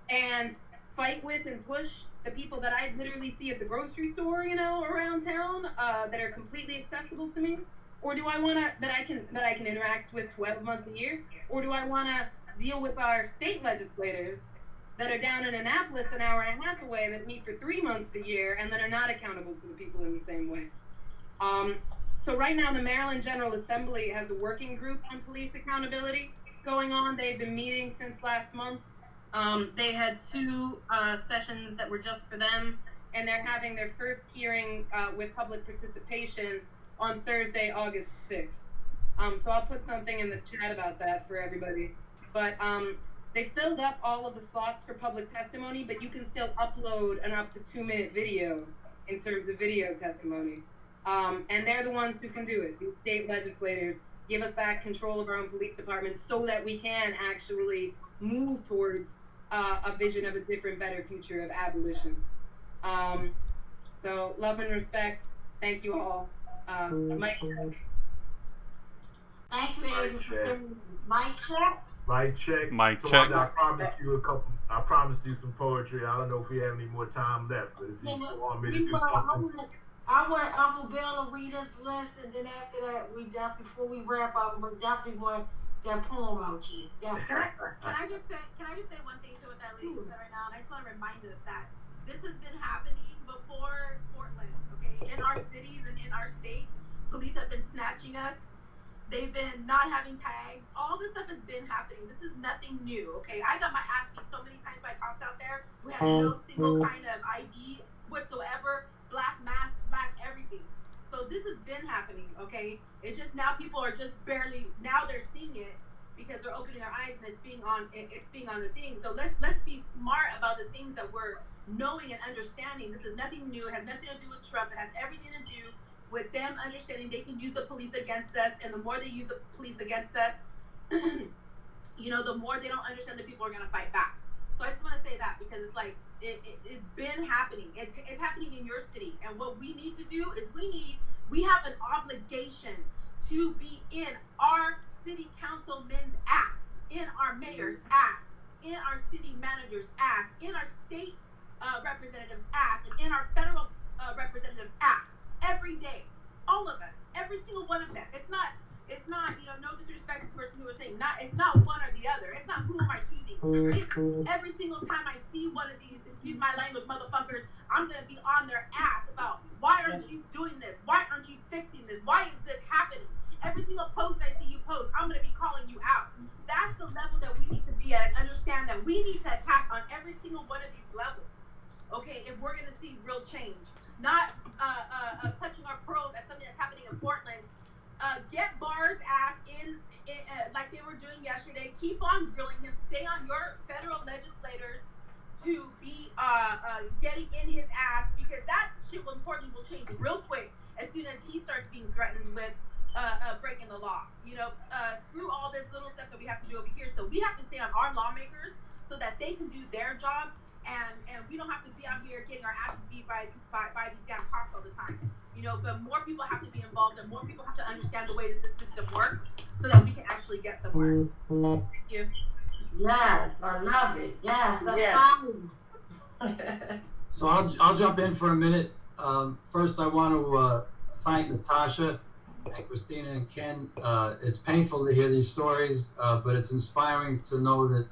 and fight with and push the people that I literally see at the grocery store, you know, around town, that are completely accessible to me? Or do I want to, that I can interact with 12 months a year? Or do I want to deal with our state legislators that are down in Annapolis an hour and a half away that meet for 3 months a year and that are not accountable to the people in the same way? So right now the Maryland General Assembly has a working group on police accountability going on. They've been meeting since last month. They had 2 sessions that were just for them, and they're having their first hearing with public participation on Thursday, August 6th. So I'll put something in the chat about that for everybody. But they filled up all of the slots for public testimony, but you can still upload an up to 2-minute video in terms of video testimony. And they're the ones who can do it. The state legislators give us back control of our own police department so that we can actually move towards a vision of a different, better future of abolition. So love and respect. Thank you all. Mike. Thank you, Adrian. Mic check. Mic check. Mic So check. I promised you some poetry. I don't know if we have any more time left, but if you still want me to do something. I want Uncle Bill to read us list, and then after that, before we wrap up, we definitely want that poem out to you. Yeah. Can I just say one thing to what that lady said right now? And I just want to remind us that this has been happening before Portland, okay? In our cities and in our states, police have been snatching us. They've been not having tags. All this stuff has been happening. This is nothing new, okay? I got my ass beat so many times by cops out there who have no single kind of ID whatsoever, black mask, black everything. So this has been happening, okay? It's just now people are just barely, now they're seeing it because they're opening their eyes and it's being on the thing. So let's be smart about the things that we're knowing and understanding. This is nothing new. It has nothing to do with Trump. It has everything to do with them understanding they can use the police against us, and the more they use the police against us, you know, the more they don't understand that people are going to fight back. So I just want to say that because it's like, it's been happening. It's happening in your city. And what we need to do is we have an obligation to be in our city councilmen's ass, in our mayor's ass, in our city manager's ass, in our state representative's ass, and in our federal representative's ass every day. All of us, every single one of them. It's not, you know, no disrespect to the person who was saying, it's not one or the other. It's not who am I choosing. It's every single time I see one of these, excuse my language, motherfuckers, I'm going to be on their ass about why aren't you doing this? Why aren't you fixing this? Why is this happening? Every single post I see you post, I'm going to be calling you out. That's the level that we need to be at and understand that we need to attack on every single one of these levels. Okay, if we're going to see real change. Not clutching our pearls at something that's happening in Portland. Get Barr's ass in like they were doing yesterday. Keep on drilling him. Stay on your federal legislators to be getting in his ass, because that shit in Portland will change real quick as soon as he starts being threatened with breaking the law. You know, screw all this little stuff that we have to do over here. So we have to stay on our lawmakers so that they can do their job. And we don't have to be out here getting our asses beat by these damn cops all the time. You know, but more people have to be involved and more people have to understand the way that the system works so that we can actually get somewhere. Thank you. Yes, I love it. Yes, that's fine. So I'll jump in for a minute. First, I want to thank Natasha and Christina and Ken. It's painful to hear these stories, but it's inspiring to know that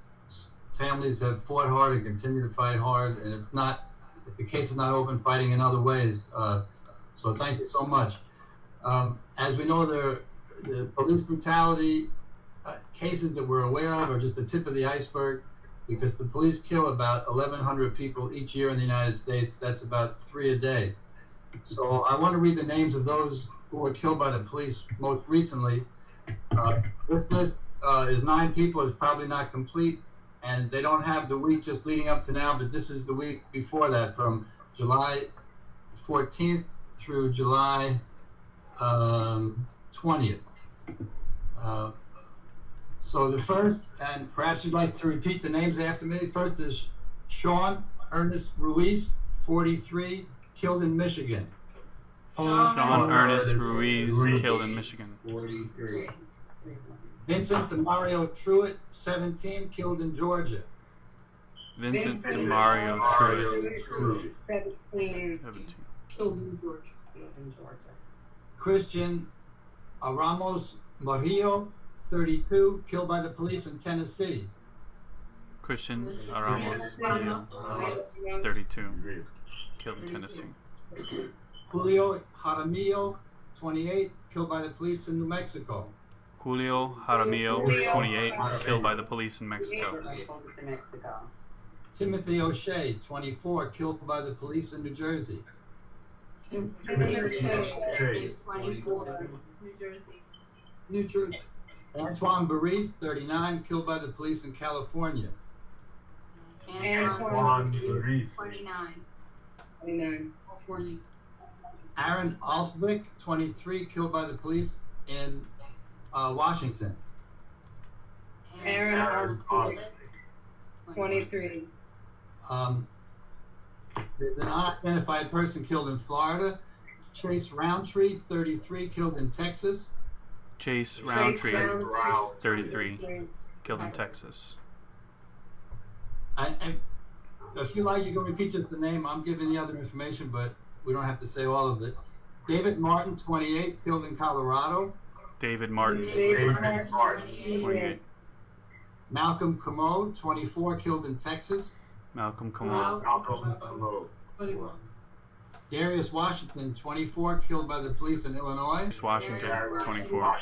families have fought hard and continue to fight hard, and if the case is not open, fighting in other ways. So thank you so much. As we know, the police brutality cases that we're aware of are just the tip of the iceberg, because the police kill about 1,100 people each year in the United States. That's about 3 a day. So I want to read the names of those who were killed by the police most recently. This list is 9 people. It's probably not complete. and they don't have the week just leading up to now, but this is the week before that, from July 14th through July 20th. So the first, and perhaps you'd like to repeat the names after me. First is Sean Ernest Ruiz, 43, killed in Michigan. Sean Ernest Ruiz, killed in Michigan. 43. Vincent DeMario Truitt, 17, killed in Georgia. Vincent DeMario Truitt, 17, 17. killed in Georgia. Christian Ramos Murillo, 32, killed by the police in Tennessee. Christian Ramos Murillo, 32, killed in Tennessee. Julio Jaramillo, 28, killed by the police in New Mexico. Julio Jaramillo, 28, killed by the police in Mexico. Timothy O'Shea, 24, killed by the police in New Jersey. Hey, 24, New Jersey. New Jersey. Antoine Bariz, 39, killed by the police in California. Antoine Bariz, 29. 29, California. Aaron Alswick, 23, killed by the police in Washington. Aaron Oslick, 23. There's an unidentified person killed in Florida. Chase Roundtree, 33, killed in Texas. Chase Roundtree, Brown, 33, killed in Texas. And if you like, you can repeat just the name. I'm giving the other information, but we don't have to say all of it. David Martin, 28, killed in Colorado. David Martin, David Martin, 28. Malcolm Camo, 24, killed in Texas. Malcolm Kamal, Malcolm Camo, 21. Darius Washington, 24, killed by the police in Illinois. Washington, 24.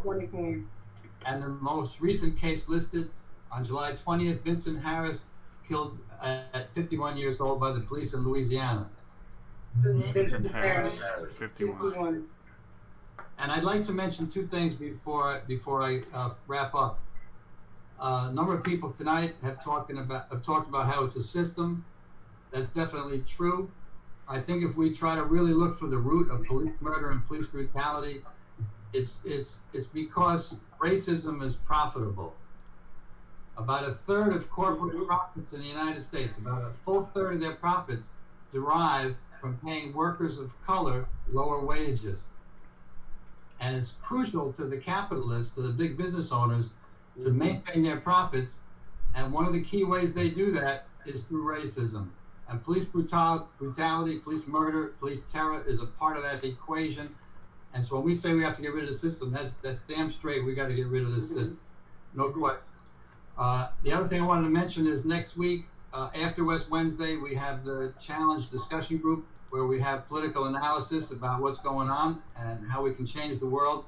24. And the most recent case listed on July 20th, Vincent Harris, killed at 51 years old by the police in Louisiana. Vincent Harris, 51. And I'd like to mention two things before I wrap up. A number of people tonight have talked about how it's a system. That's definitely true. I think if we try to really look for the root of police murder and police brutality, it's because racism is profitable. About a third of corporate profits in the United States, about a full third of their profits derive from paying workers of color lower wages. And it's crucial to the capitalists, to the big business owners, to maintain their profits. And one of the key ways they do that is through racism. And police brutality, police murder, police terror is a part of that equation. And so when we say we have to get rid of the system, that's damn straight. We got to get rid of this system. No question. The other thing I wanted to mention is next week, after West Wednesday, we have the Challenge discussion group where we have political analysis about what's going on and how we can change the world.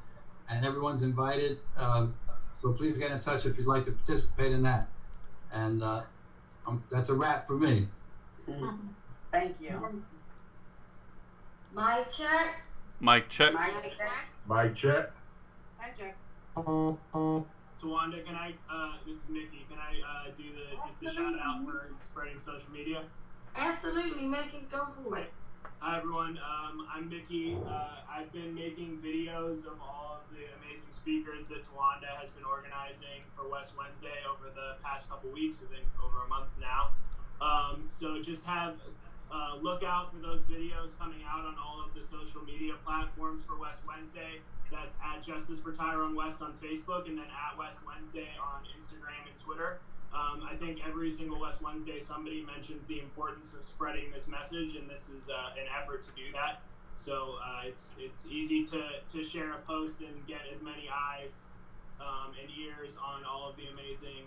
And everyone's invited. So please get in touch if you'd like to participate in that. And that's a wrap for me. Thank you. Mic check. Mike, check. Mike check. Hi, Jack. Tawanda, can I, this is Mickey, can I do the shout out for spreading social media? Absolutely, make it go for it. Hi everyone, I'm Mickey. I've been making videos of all of the amazing speakers that Tawanda has been organizing for West Wednesday over the past couple weeks, I think over a month now. So just have look out for those videos coming out on all of the social media platforms for West Wednesday. That's at Justice for Tyrone West on Facebook, and then at West Wednesday on Instagram and Twitter. I think every single West Wednesday somebody mentions the importance of spreading this message, and this is an effort to do that. So it's easy to share a post and get as many eyes and ears on all of the amazing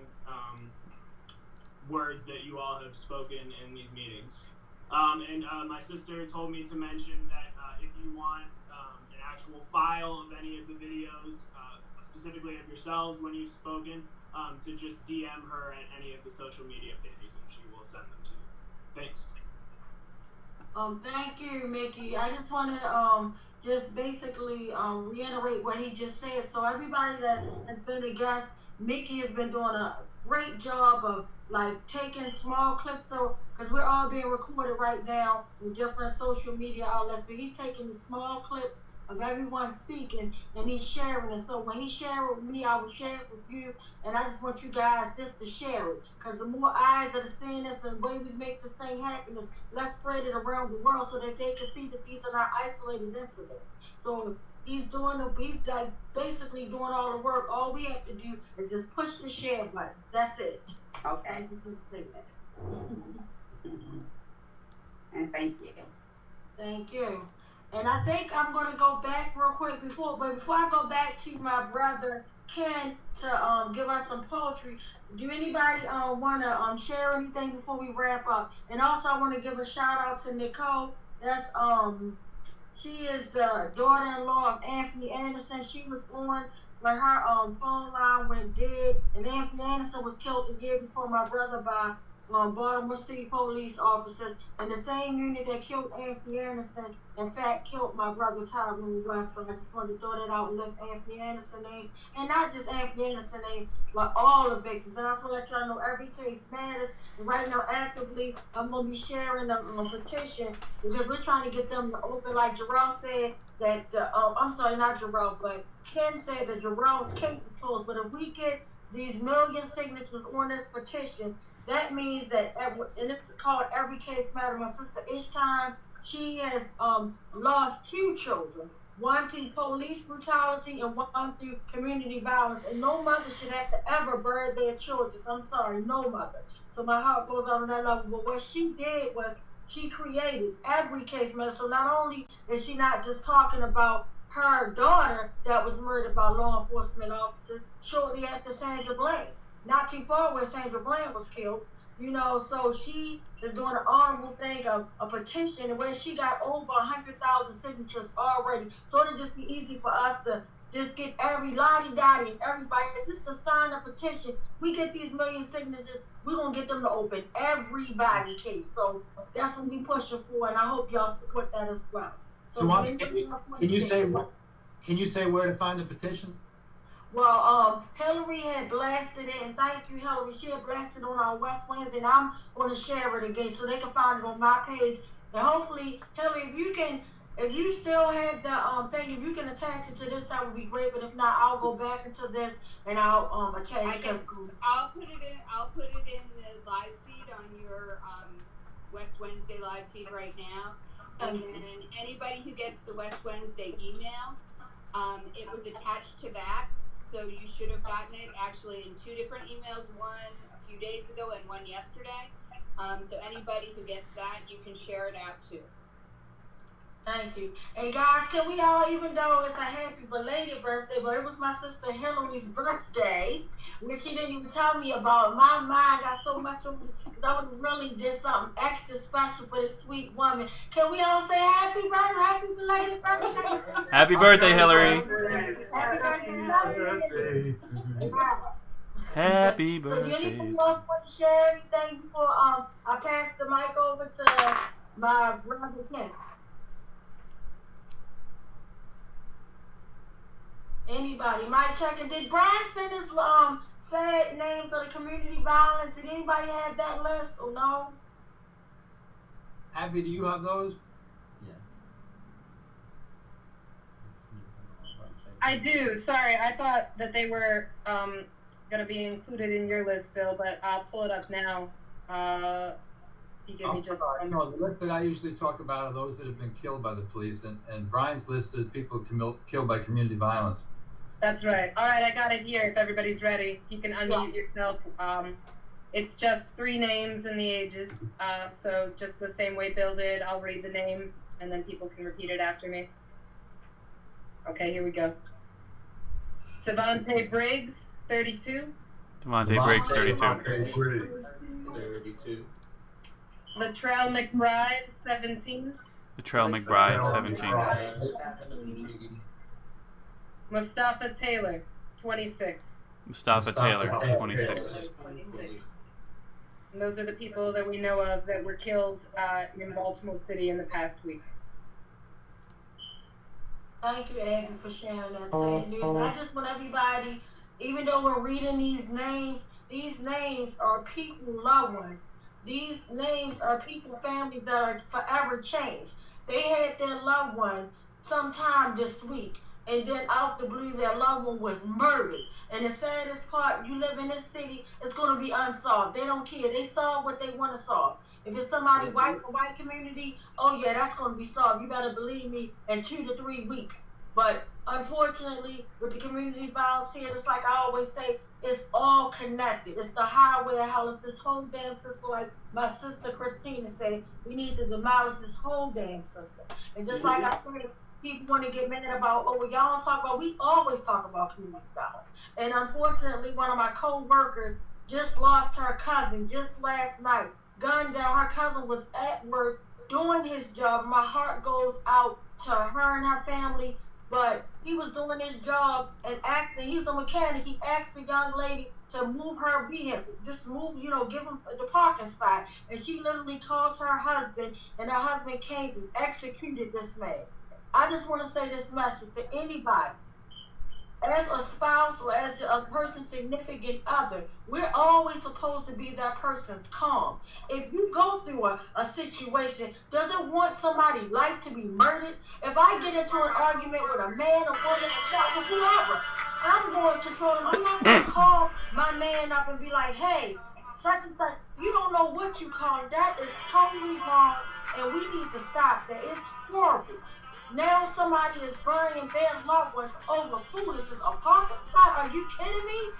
words that you all have spoken in these meetings. And my sister told me to mention that if you want an actual file of any of the videos, specifically of yourselves when you've spoken, to just DM her at any of the social media pages and she will send them to you. Thanks. Thank you, Mickey. I just want to just basically reiterate what he just said. So everybody that has been a guest, Mickey has been doing a great job of like taking small clips of, because we're all being recorded right now in different social media outlets, but he's taking the small clips of everyone speaking and he's sharing it. So when he shared with me, I will share it with you, and I just want you guys just to share it, because the more eyes that are seeing this and the way we make this thing happen is let's spread it around the world so that they can see that these are not isolated incidents. So he's like basically doing all the work. All we have to do is just push the share button. That's it. Okay. And thank you. Thank you. And I think I'm gonna go back real quick before I go back to my brother Ken to give us some poetry. Do anybody wanna share anything before we wrap up? And also I wanna give a shout out to Nicole. That's she is the daughter-in-law of Anthony Anderson. She was on when her phone line went dead, and Anthony Anderson was killed a year before my brother by Baltimore City police officers. And the same unit that killed Anthony Anderson, in fact, killed my brother Tyrone West. So I just wanted to throw that out and lift Anthony Anderson's name, and not just Anthony Anderson's name, but all the victims. And I just want to let y'all know every case matters. And right now, actively, I'm going to be sharing the petition because we're trying to get them to open, like Jarrell said, that, I'm sorry, not Jarrell, but Ken said that Jarrell's case is closed. But if we get these million signatures on this petition, that means that, and it's called Every Case Matters. My sister Ishtan, she has lost 2 children, one through police brutality and one through community violence. And no mother should have to ever bury their children. I'm sorry, no mother. So my heart goes out on that level. But what she did was she created Every Case Matters. So not only is she not just talking about her daughter that was murdered by law enforcement officers shortly after Sandra Bland, not too far where Sandra Bland was killed, you know. So she is doing an honorable thing of a petition where she got over 100,000 signatures already. So it'll just be easy for us to just get every lottie-dottie and everybody just to sign a petition. We get these million signatures, we're going to get them to open everybody case. So that's what we pushing for, and I hope y'all support that as well. So can you say where to find the petition? Well, Hillary had blasted it, and thank you, Hillary. She had blasted on our West Wednesday, and I'm going to share it again so they can find it on my page. And hopefully, Hillary, if you still have the thing, if you can attach it to this, that would be great. But if not, I'll go back into this and I'll attach it. I'll put it in the live feed on your West Wednesday live feed right now. And then anybody who gets the West Wednesday email, it was attached to that. So you should have gotten it actually in 2 different emails, one a few days ago and one yesterday. So anybody who gets that, you can share it out too. Thank you. And guys, can we all, even though it's a happy belated birthday, but it was my sister Hillary's birthday, which she didn't even tell me about. My mind got so much of it, because I would really did something extra special for this sweet woman. Can we all say happy birthday, happy belated birthday? Happy birthday, Hillary. Happy birthday. Happy So do birthday. anyone else want to share anything before I pass the mic over to my brother Ken? Anybody? Mike checking. Did Brian send his sad names of the community violence? Did anybody have that list or no? Abby, do you have those? I do. Sorry, I thought that they were going to be included in your list, Bill, but I'll pull it up now. You give me just No, the list that I usually talk about are those that have been killed by the police, and Brian's list is people killed by community violence. That's right. All right, I got it here. If everybody's ready, you can unmute yourself. It's just 3 names and the ages. So just the same way Bill did, I'll read the names, and then people can repeat it after me. Okay, here we go. Devontae Briggs, 32. Devontae Briggs, 32. 32. Latrell McBride, 17. Latrell McBride, 17. Mustafa Taylor, 26. Mustafa Taylor, 26. And those are the people that we know of that were killed in Baltimore City in the past week. Thank you, Abby, for sharing that sad news. I just want everybody, even though we're reading these names, These names are people, loved ones. These names are people, families that are forever changed. They had their loved one sometime this week, and then out the blue, their loved one was murdered. And the saddest part, you live in this city, it's going to be unsolved. They don't care. They solve what they want to solve. If it's somebody white, the white community, oh yeah, that's going to be solved. You better believe me, in 2 to 3 weeks. But unfortunately, with the community violence here, it's like I always say, it's all connected. It's the highway of hell. It's this whole damn system. Like my sister Christina said, we need to demolish this whole damn system. And just like I said, people want to get mad about, oh, well, y'all don't talk about, we always talk about community violence. And unfortunately, one of my co-workers just lost her cousin just last night. Gunned down. Her cousin was at work doing his job. My heart goes out to her and her family. But he was doing his job and asking, he's a mechanic, he asked the young lady to move her vehicle, just move, give him the parking spot. And she literally called to her husband, and her husband came and executed this man. I just want to say this message to anybody. As a spouse or as a person's significant other, we're always supposed to be that person's calm. If you go through a situation, does it want somebody's life to be murdered? If I get into an argument with a man, a woman, a child, whoever, I'm going to control them. I'm not going to call my man up and be like, hey, such and such, you don't know what you call him. That is totally wrong, and we need to stop that. It's horrible. Now somebody is burying their loved ones over foolishness. A parking spot? Are you kidding me?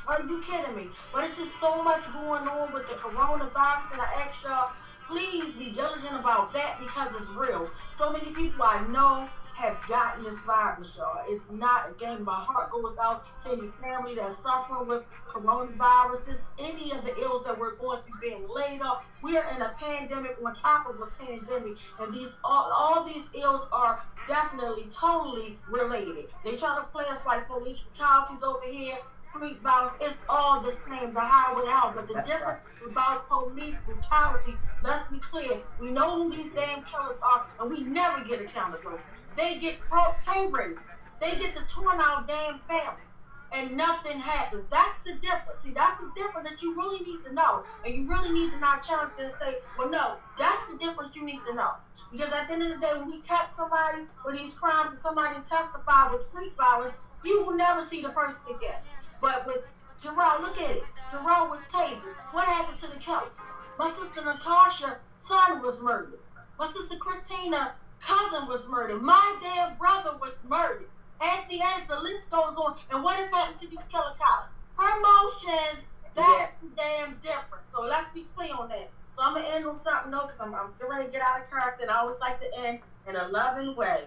Are you kidding me? But it's just so much going on with the coronavirus, and I ask y'all, please be diligent about that because it's real. So many people I know have gotten this virus, y'all. It's not, again, my heart goes out to any family that's suffering with coronaviruses, any of the ills that we're going through, being laid off. We are in a pandemic on top of a pandemic, and these all these ills are definitely, totally related. They try to play us like police brutalities over here, street violence, it's all the same, the highway out. But the difference about police brutality, let's be clear, we know who these damn killers are, and we never get accountability. They get pay raises. They get to torn out damn family, and nothing happens. That's the difference. See, that's the difference that you really need to know, and you really need to not challenge it and say, well, no, that's the difference you need to know. Because at the end of the day, when we catch somebody for these crimes and somebody testified with street violence, you will never see the person again. But with Jarrell, look at it. Jarrell was tasered. What happened to the killer? My sister Natasha's son was murdered. My sister Christina cousin was murdered. My damn brother was murdered. At the end, the list goes on. And what has happened to these killer cops? Her motions, that's the damn difference. So let's be clear on that. So I'm going to end on something else because I'm getting ready to get out of character, and I always like to end in a loving way.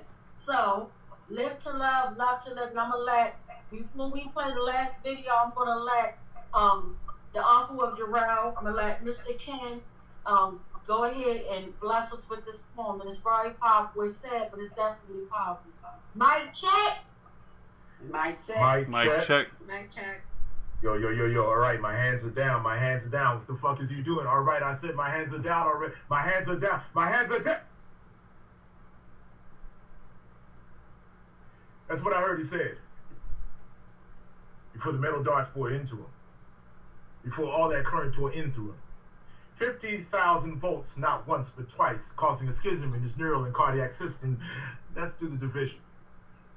So, live to love, love to live. And I'm going to let, when we play the last video, I'm going to let the uncle of Jarrell, I'm going to let Mr. Ken go ahead and bless us with this poem. And it's very powerful. It's sad, but it's definitely powerful. Mic check. Mic check. Mic check. Mic check. Yo. All right, my hands are down. My hands are down. What the fuck is you doing? All right, I said my hands are down already. My hands are down. My hands are down. That's what I heard he said. Before the metal darts poured into him. Before all that current tore in through him. 50,000 volts, not once but twice, causing a schism in his neural and cardiac system. That's through the division.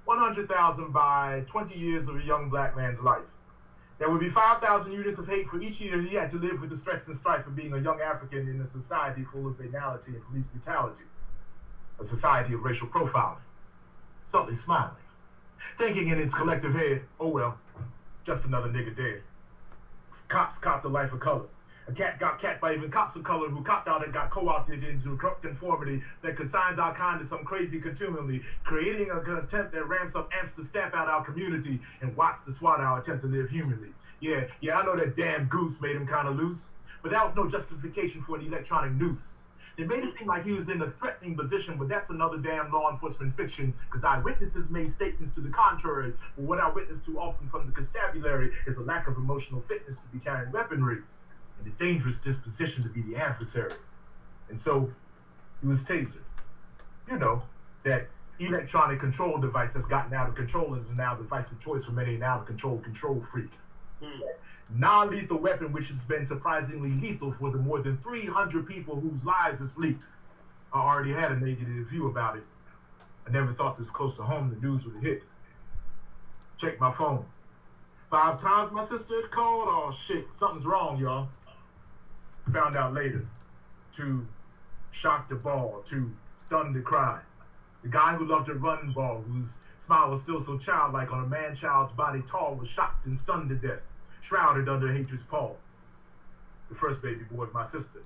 100,000 by 20 years of a young black man's life. There would be 5,000 units of hate for each year he had to live with the stress and strife of being a young African in a society full of banality and police brutality. A society of racial profiling. Subtly smiling. Thinking in its collective head, oh well, just another nigga dead. Cops copped the life of color. A cat got cat by even cops of color who copped out and got co-opted into a corrupt conformity that consigns our kind to some crazy continually, creating a contempt that ramps up ants to stamp out our community and watch to swat our attempt to live humanly. Yeah, I know that damn goose made him kind of loose, but that was no justification for an electronic noose. They made it seem like he was in a threatening position, but that's another damn law enforcement fiction, because eyewitnesses made statements to the contrary, but what I witness too often from the constabulary is a lack of emotional fitness to be carrying weaponry, and a dangerous disposition to be the adversary. And so, he was tasered. You know, that electronic control device that's gotten out of control and is now the device of choice for many an out-of-control control freak. non-lethal weapon, which has been surprisingly lethal for the more than 300 people whose lives it's leaked. I already had a negative view about it. I never thought this close to home the news would hit. Check my phone. 5 times my sister had called. Oh shit, something's wrong, y'all. Found out later. Too shocked to ball, too stunned to cry. The guy who loved to run ball, whose smile was still so childlike on a man-child's body tall, was shocked and stunned to death, shrouded under hatred's pall. The first baby boy of my sister.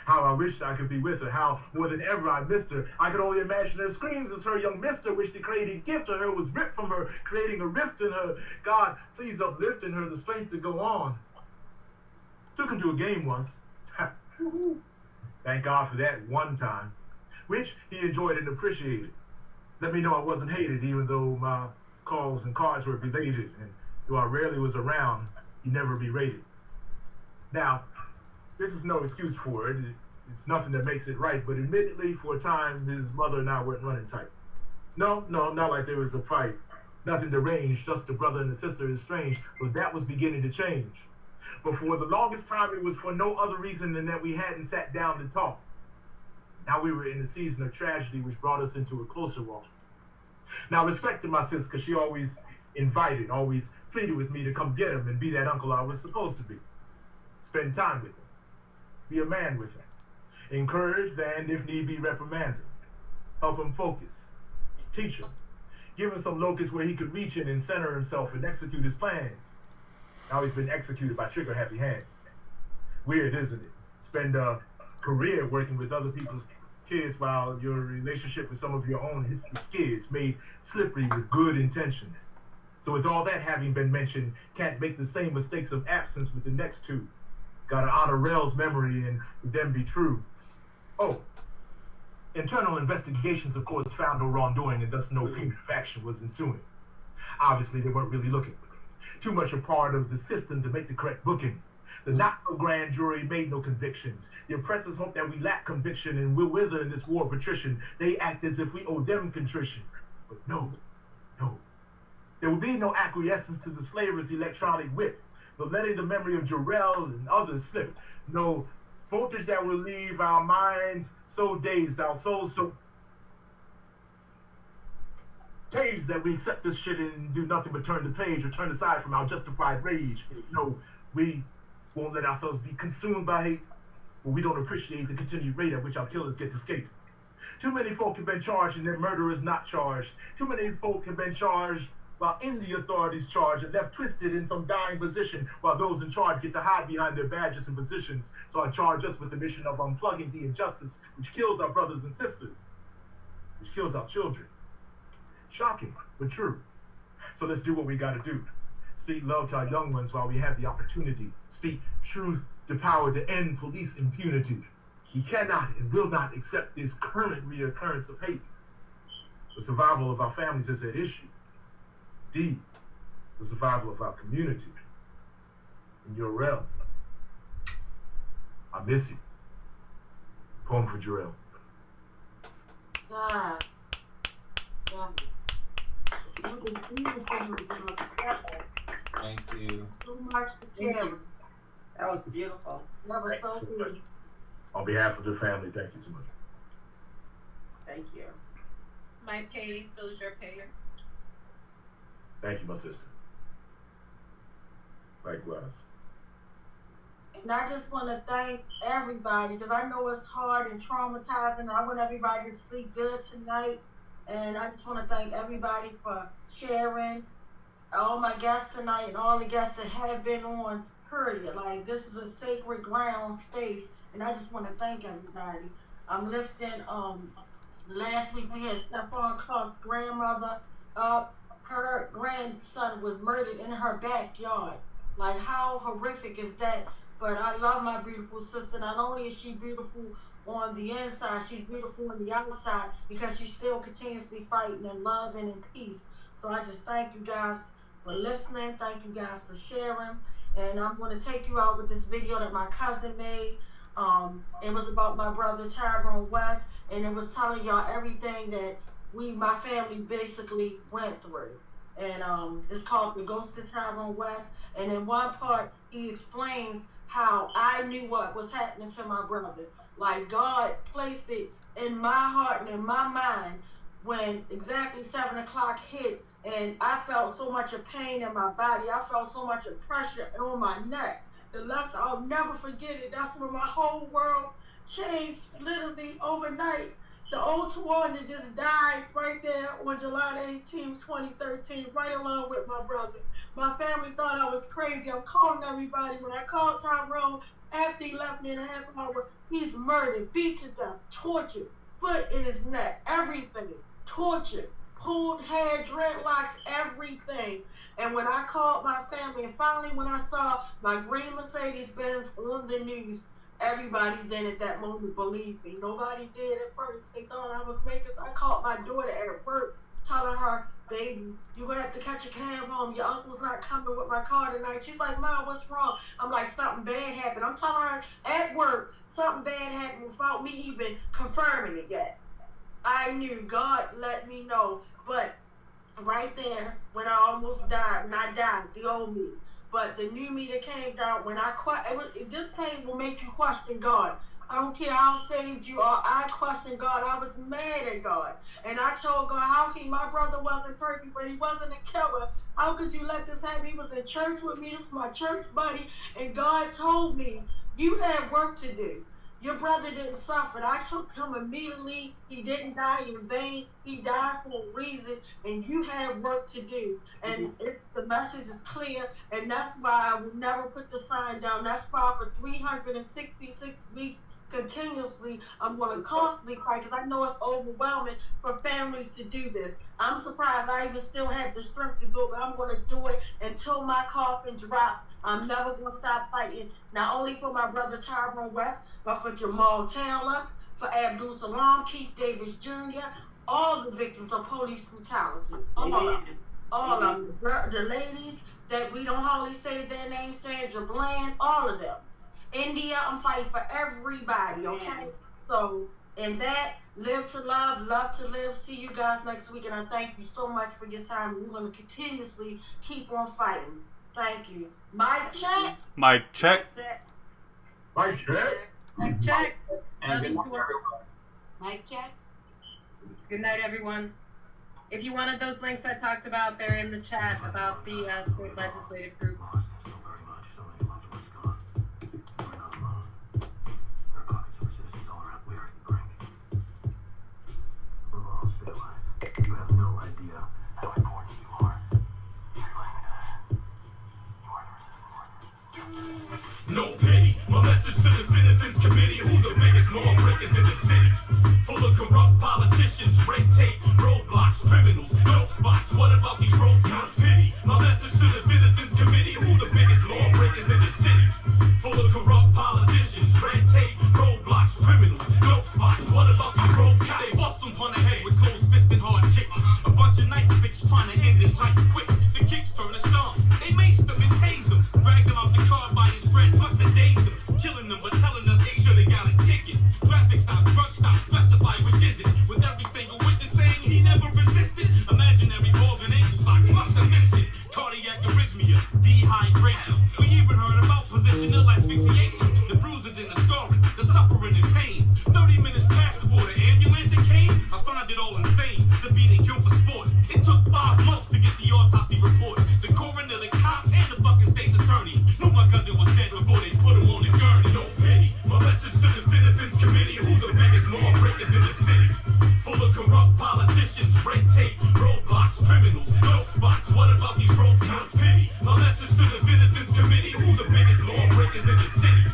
How I wished I could be with her, how more than ever I missed her. I could only imagine her screams as her young mister wished the created gift of her was ripped from her, creating a rift in her. God, please uplift in her the strength to go on. Took him to a game once. Thank God for that one time, which he enjoyed and appreciated. Let me know I wasn't hated, even though my calls and cards were belated, and though I rarely was around, he never berated. Now, this is no excuse for it. It's nothing that makes it right, but admittedly, for a time, his mother and I weren't running tight. No, not like there was a fight. Nothing deranged, just a brother and a sister estranged, but that was beginning to change. But for the longest time, it was for no other reason than that we hadn't sat down to talk. Now we were in a season of tragedy, which brought us into a closer walk. Now, I respected my sister because she always invited, always pleaded with me to come get him and be that uncle I was supposed to be. Spend time with him. Be a man with him. Encourage and, if need be, reprimand him. Help him focus. Teach him. Give him some locus where he could reach in and center himself and execute his plans. Now he's been executed by trigger-happy hands. Weird, isn't it? Spend a career working with other people's kids while your relationship with some of your own hits the skids, made slippery with good intentions. So with all that having been mentioned, can't make the same mistakes of absence with the next two. Gotta honor Rel's memory and them be true. Oh, internal investigations, of course, found no wrongdoing and thus no punitive action was ensuing. Obviously, they weren't really looking. Too much a part of the system to make the correct booking. The not-so-grand jury made no convictions. The oppressors hope that we lack conviction and we'll wither in this war of attrition. They act as if we owe them contrition. But no. There will be no acquiescence to the slaver's electronic whip. No letting the memory of Jarrell and others slip. No voltage that will leave our minds so dazed, our souls so tased that we accept this shit and do nothing but turn the page or turn aside from our justified rage. No, we won't let ourselves be consumed by hate, but we don't appreciate the continued rate at which our killers get to skate. Too many folk have been charged and their murderers not charged. Too many folk have been charged while in the authorities charge and left twisted in some dying position while those in charge get to hide behind their badges and positions. So I charge us with the mission of unplugging the injustice which kills our brothers and sisters, which kills our children. Shocking, but true. So let's do what we gotta do. Speak love to our young ones while we have the opportunity. Speak truth to power to end police impunity. We cannot and will not accept this current reoccurrence of hate. The survival of our families is at issue. Indeed, the survival of our community. In your realm, I miss you. Poem for Jarrell. God. Thank you. So much to carry. That was beautiful. That was so Thank you so good. much. On behalf of the family, thank you so much. Thank you. My pain fills your pain. Thank you, my sister. Likewise. And I just want to thank everybody because I know it's hard and traumatizing. I want everybody to sleep good tonight. And I just want to thank everybody for sharing, all my guests tonight and all the guests that have been on, period. Like, this is a sacred ground space. And I just want to thank everybody. I'm lifting, last week we had Stephon Clark's grandmother up. Her grandson was murdered in her backyard. Like, how horrific is that? But I love my beautiful sister. Not only is she beautiful on the inside, she's beautiful on the outside because she's still continuously fighting and loving and peace. So I just thank you guys for listening. Thank you guys for sharing. And I'm going to take you out with this video that my cousin made. It was about my brother Tyrone West, and it was telling y'all everything that my family basically went through. and it's called The Ghost of Tyrone West. And in one part, he explains how I knew what was happening to my brother. Like God placed it in my heart and in my mind when exactly 7 o'clock hit, and I felt so much of pain in my body. I felt so much of pressure on my neck. The left, I'll never forget it. That's when my whole world changed literally overnight. The old Tawanda just died right there on July 18th, 2013, right along with my brother. My family thought I was crazy. I'm calling everybody. When I called Tyrone, after he left me in a half hour, he's murdered, beat to death, tortured, foot in his neck, everything, tortured, pulled hair, dreadlocks, everything. And when I called my family, and finally when I saw my green Mercedes-Benz on the news, everybody then at that moment believed me. Nobody did at first. They thought I was making. So I called my daughter at work, telling her, baby, you're going to have to catch a cab home. Your uncle's not coming with my car tonight. She's like, Mom, what's wrong? I'm like, something bad happened. I'm telling her at work, something bad happened without me even confirming it yet. I knew. God let me know. But right there, when I almost died, not died, the old me, but the new me that came down, when this pain will make you question God. I don't care how saved you are. I questioned God. I was mad at God. And I told God, how can my brother wasn't perfect, but he wasn't a killer. How could you let this happen? He was in church with me. This is my church buddy. And God told me, you have work to do. Your brother didn't suffer. I took him immediately. He didn't die in vain. He died for a reason, and you have work to do. And the message is clear, and that's why I will never put the sign down. That's why for 366 weeks continuously, I'm going to constantly cry, because I know it's overwhelming for families to do this. I'm surprised I even still have the strength to do it, but I'm going to do it until my coffin drops. I'm never going to stop fighting, not only for my brother Tyrone West, but for Jamal Taylor, for Abdul Salam, Keith Davis Jr., all the victims of police brutality. All of them. All of them. The ladies that we don't hardly say their names, Sandra Bland, all of them. India, I'm fighting for everybody, okay? So, in that, live to love to live. See you guys next week, and I thank you so much for your time. We're going to continuously keep on fighting. Thank you. Mic check. Mic check. Mic check. Mic check. And good night, everyone. Mic check. Good night, everyone. If you wanted those links I talked about, they're in the chat about the state legislative group. You have no idea how important you are. No pity. My message to the Citizens Committee, who the biggest lawbreakers in the city. Full of corrupt politicians, red tape, roadblocks, criminals, dope spots. What about these road counts? Pity. My message to the Citizens Committee, who the biggest lawbreakers in the city. Full of corrupt politicians, red tape, roadblocks, criminals, dope spots. What about these road counts? They bust them on the head with closed fists and hard kicks. A bunch of night sticks trying to end this life quick. The kicks turn to stones. They maced them and tased them. Dragged them out the car by his thread, plus the days them. Killing them, but telling us they should have got a ticket. Traffic stop, truck stop, specify which is it. With every single witness saying he never resisted. Imaginary balls and ankle socks, must have missed it. Cardiac arrhythmia, dehydration. We even heard about positional asphyxiation. The bruises and the scarring, the suffering and pain. 30 minutes past before the ambulance came. I found it all insane. The beating killed for sport. It took 5 months to get the autopsy report. The coroner, the cops, and the fucking state's attorney knew my cousin was dead before they put him on the gurney. No pity. My message to the Citizens Committee, who's the biggest lawbreakers in the city. Full of corrupt politicians, red tape, roadblocks, criminals, dope spots. What about these road counts? Pity. My message to the Citizens Committee, who's the biggest lawbreakers in the city.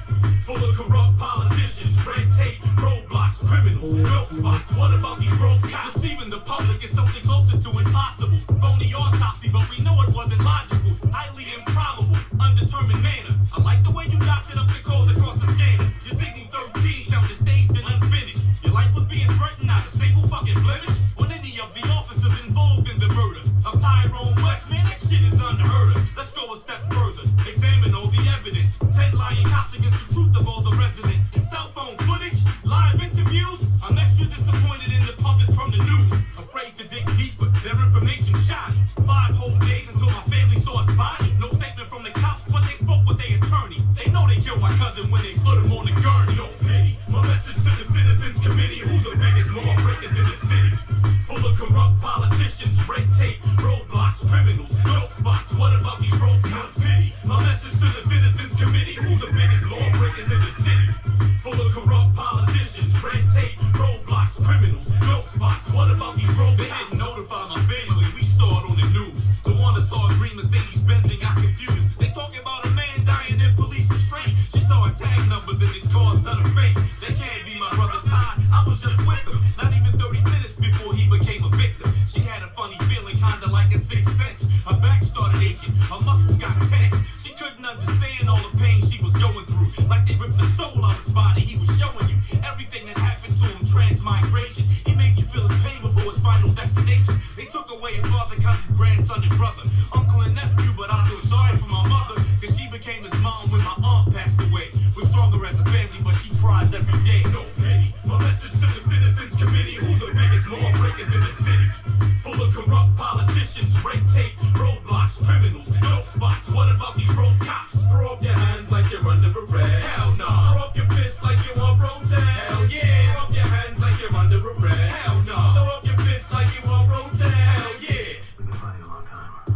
Full of corrupt politicians, red tape, roadblocks, criminals, dope spots. What about these road counts? Deceiving the public is something closer to impossible. Phony autopsy, but we know it wasn't logical. Highly improbable, undetermined manner. I like the way you doctored up the calls across the scanner. Your Signal 13 sounded staged and unfinished. Your life was being threatened, not a single fucking blemish on any of the officers involved in the murder of Tyrone West. Man, that shit is unheard of. Let's go a step further. Examine all the evidence. 10 lying cops against the truth of all the residents. Cell phone footage, live interviews. I'm extra disappointed in the puppets from the news. Afraid to dig deeper, their information shoddy. 5 whole saw his body. No statement from the cops, but they spoke with their attorney. They know they killed my cousin when they put him on the gurney. No pity. My message to the Citizens Committee, who's the biggest lawbreakers in the city. Full of corrupt politicians, red tape, roadblocks, criminals, no spots. What about these road cops? Pity. My message to the Citizens Committee, who's the biggest lawbreakers in the city. Full of corrupt politicians, red tape, roadblocks, criminals, no spots. What about these road cops? They didn't notify my family, we saw it on the news. The one that saw a green Mercedes Benz and got confused. They talking about a man dying in police restraint. She saw her tag numbers and it caused her to faint. They can't be my brother Ty, I was just with him. Not even 30 minutes before he became a victim. She had a funny feeling, kinda like a sixth sense. Her back started aching, her muscles got tense. She couldn't understand all the pain she was going through. Like they ripped the soul out of his body, he was showing you everything that happened to him, transmigration. He made you feel his pain before his final destination. They took away his father, cousin, grandson, and brother, uncle and nephew, but I feel sorry for my mother, cause she became his mom when my aunt passed away. We're stronger as a family, but she cries every day. No pity. My message to the Citizens Committee, who's the biggest lawbreakers in the city. Full of corrupt politicians, red tape, roadblocks, criminals, no spots. What about these road cops? Throw up your hands like you're under arrest. Hell no. Throw up your fists like you want protest. Hell yeah. Throw up your hands like you're under arrest. Hell no. Throw up your fists like you want protest. Hell yeah. We've been fighting a long time.